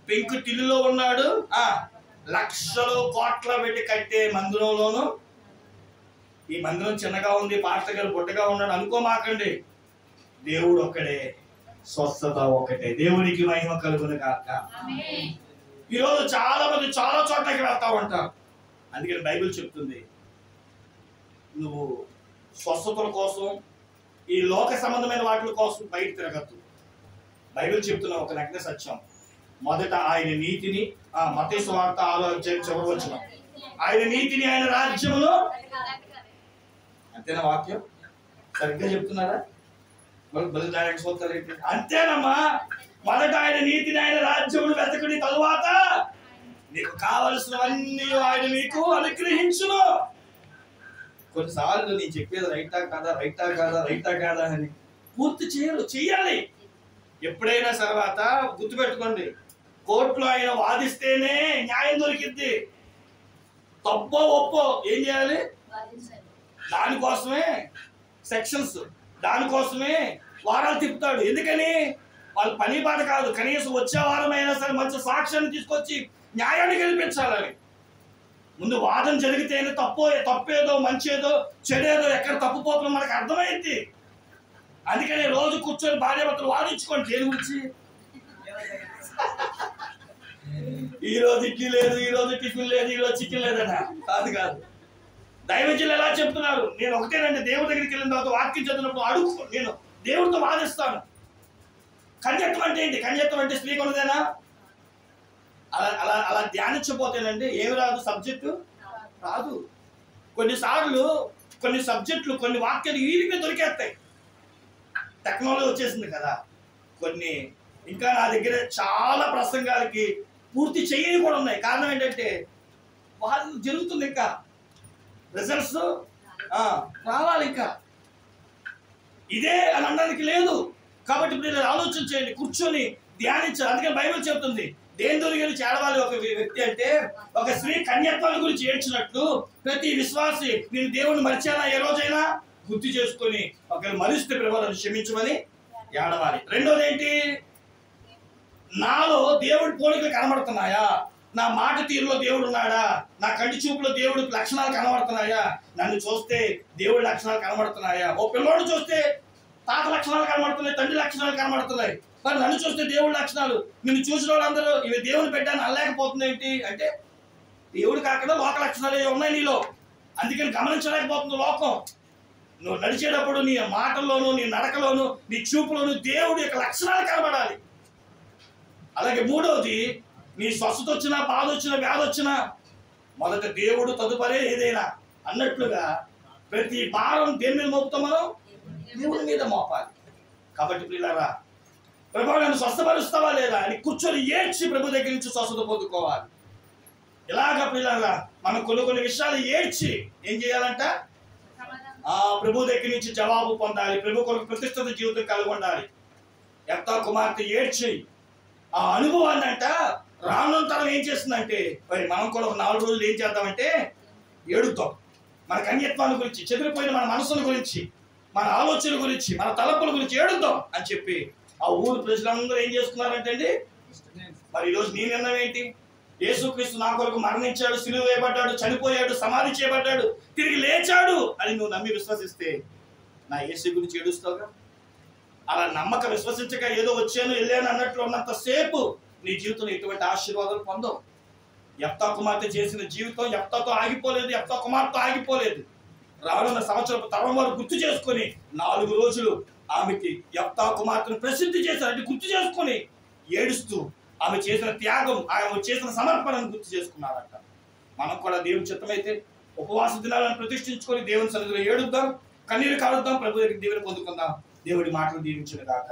పెంకు టిల్లులో ఉన్నాడు, లక్షలు కోట్ల పెట్టి కట్టే మందిరంలోను. ఈ మందిరం చిన్నగా ఉంది, పాస్టర్ గారు బుట్టగా ఉన్నాడు అనుకోమాకండి. దేవుడు ఒక్కడే, స్వస్థత ఒకటే. దేవునికి మహిమ కలుగును గాక. ఈరోజు చాలా మంది చాలా చోట్లకి వెళ్తా ఉంటారు. అందుకని బైబిల్ చెప్తుంది నువ్వు స్వస్థతల కోసం ఈ లోక సంబంధమైన వాటి కోసం బయట తిరగద్దు. బైబిల్ చెప్తున్న ఒక నగ్న సత్యం. మొదట ఆయన నీతిని, మత్తయి సువార్త 6:4 ఆయన నీతిని, ఆయన రాజ్యమును. అంతేనా వాక్యం? సరిగ్గా చెప్తున్నారా? అంతేనమ్మా. మొదట ఆయన నీతిని, ఆయన రాజ్యమును వెతకుడి, తరువాత నీకు కావలసినవన్నీ ఆయన మీకు అనుగ్రహించును. కొన్నిసార్లు నేను చెప్పేది రైటా కాదా అని పూర్తి చెయ్యాలి. ఎప్పుడైనా తర్వాత గుర్తుపెట్టుకోండి, కోర్టులో ఆయన వాదిస్తేనే న్యాయం దొరికిద్ది. తప్పో ఒప్పో ఏం చేయాలి? దానికోసమే సెక్షన్స్, దానికోసమే వారాలు తిప్పుతాడు. ఎందుకని? వాళ్ళ పని పాట కాదు. కనీసం వచ్చే వారం అయినా సరే మంచి సాక్ష్యాన్ని తీసుకొచ్చి న్యాయాన్ని గెలిపించాలని. ముందు వాదన జరిగితేనే తప్పేదో మంచేదో చెడేదో ఎక్కడ తప్పుపోతుందో మనకు అర్థమైంది. అందుకని రోజు కూర్చొని భార్యాభర్తలు వాదించుకోండి. దేని గురించి? ఈ రోజు ఇడ్లీ లేదు, ఈ రోజు టిఫిన్ లేదు, ఈ రోజు చికెన్ లేదట. కాదు. దైవజనులు ఎలా చెప్తున్నారు? నేను ఒకటేనండి, దేవుడి దగ్గరికి వెళ్ళిన తర్వాత వాక్యం చదివినప్పుడు అడుగు, నేను దేవుడితో వాదిస్తాను. కన్యత్వం అంటే ఏంటి? కన్యత్వం అంటే స్త్రీ కొనదేనా? అలా ధ్యానించబోతేనండి ఏమి రాదు, సబ్జెక్టు రాదు. కొన్నిసార్లు కొన్ని సబ్జెక్టులు, కొన్ని వాక్యాలు వీరికి దొరికేస్తాయి. టెక్నాలజీ వచ్చేసింది కదా. కొన్ని ఇంకా నా దగ్గర చాలా ప్రసంగాలకి పూర్తి చేయని కూడా ఉన్నాయి. కారణం ఏంటంటే వాళ్ళు జరుగుతుంది, ఇంకా రిజల్ట్స్ రావాలి. ఇంకా ఇదే అని అనడానికి లేదు. కాబట్టి మీరు ఆలోచన చేయండి, కూర్చొని ధ్యానించాలి. అందుకని బైబిల్ చెబుతుంది దేని గురించి ఏడవాలి ఒక వ్యక్తి అంటే, ఒక స్త్రీ కన్యత్వాల గురించి ఏడ్చినట్లు ప్రతి విశ్వాసి నేను దేవుణ్ణి మరిచానా ఏ రోజైనా గుర్తు చేసుకొని ఒకవేళ మరిస్తే ప్రభువును క్షమించమని ఏడవాలి. రెండోది ఏంటి? నాలో దేవుడి పోలికలు కనబడుతున్నాయా? నా మాట తీరులో దేవుడు ఉన్నాడా, నా కంటి చూపులో దేవుడి లక్షణాలు కనబడుతున్నాయా, నన్ను చూస్తే దేవుడి లక్షణాలు కనబడుతున్నాయా. ఓ పిల్లోడు చూస్తే తాత లక్షణాలు కనబడుతున్నాయి, తండ్రి లక్షణాలు కనబడుతున్నాయి, మరి నన్ను చూస్తే దేవుడి లక్షణాలు. నిన్ను చూసిన వాళ్ళందరూ ఇవి దేవుని పెట్టాను అనలేకపోతుంది ఏంటి అంటే దేవుడు కాకుండా లోక లక్షణాలు ఉన్నాయి నీలో, అందుకని గమనించలేకపోతుంది లోకం. నువ్వు నడిచేటప్పుడు నీ మాటల్లోనూ నీ నడకలోను నీ చూపులోను దేవుడి యొక్క లక్షణాలు కనబడాలి. అలాగే మూడవది, నీ స్వస్థత వచ్చినా బాధ వచ్చినా వ్యాధి వచ్చినా మొదట దేవుడు తదుపరే ఏదైనా అన్నట్లుగా ప్రతి భారం దేని మీద మోపుతాం మనం, దేవుడి మీద మోపాలి. కాబట్టి ప్రియులారా, ప్రభు నన్ను స్వస్థపరుస్తావా లేదా అని కూర్చొని ఏడ్చి ప్రభు దగ్గర నుంచి స్వస్థత పొందుకోవాలి. ఇలాగ ప్రియులారా మనం కొన్ని విషయాలు ఏడ్చి ఏం చేయాలంట, ప్రభు దగ్గర నుంచి జవాబు పొందాలి. ప్రభు కొరకు ప్రతిష్ఠిత జీవితం కలిగి ఉండాలి. యెఫ్తా కుమార్తె ఏడ్చి ఆ అనుభవాన్ని అంట రానంతరం ఏం చేస్తుందంటే, మరి మనం కూడా ఒక 4 రోజులు ఏం చేద్దామంటే ఏడుద్దాం. మన కన్యత్వాన్ని గురించి, చెదిరిపోయిన మన మనసుల గురించి, మన ఆలోచన గురించి, మన తలపుల గురించి ఏడుద్దాం అని చెప్పి ఆ ఊరు ప్రజలందరూ ఏం చేస్తున్నారంటే అండి, మరి ఈరోజు నీ నిర్ణయం ఏంటి? యేసుక్రీస్తు నా కొరకు మరణించాడు, సిలువ వేయబడ్డాడు, చనిపోయాడు, సమాధి చేయబడ్డాడు, తిరిగి లేచాడు అని నువ్వు నమ్మి విశ్వసిస్తే నా యేసు గురించి ఏడుస్తావుగా. అలా నమ్మక విశ్వసించక ఏదో వచ్చాను వెళ్ళాను అన్నట్లు ఉన్నంతసేపు నీ జీవితంలో ఎటువంటి ఆశీర్వాదాలు పొందవు. యెఫ్తా కుమార్తె చేసిన జీవితం యెఫ్తాతో ఆగిపోలేదు, యెఫ్తా కుమార్తెతో ఆగిపోలేదు. రానున్న సంవత్సరం తరం వారు గుర్తు చేసుకుని 4 రోజులు ఆమెకి యెఫ్తా కుమార్తెను ప్రసిద్ధి చేశారు. అంటే గుర్తు చేసుకుని ఏడుస్తూ ఆమె చేసిన త్యాగం, ఆమె చేసిన సమర్పణను గుర్తు చేసుకున్నారంట. మనం కూడా దేవుని చిత్తమైతే ఉపవాస దినాలను ప్రతిష్ఠించుకొని దేవుని సన్నిధిలో ఏడుద్దాం, కన్నీరు కారుద్దాం, ప్రభు దగ్గర దేవుని పొందుకుందాం. దేవుడి మాటలు దీవించిన గాక.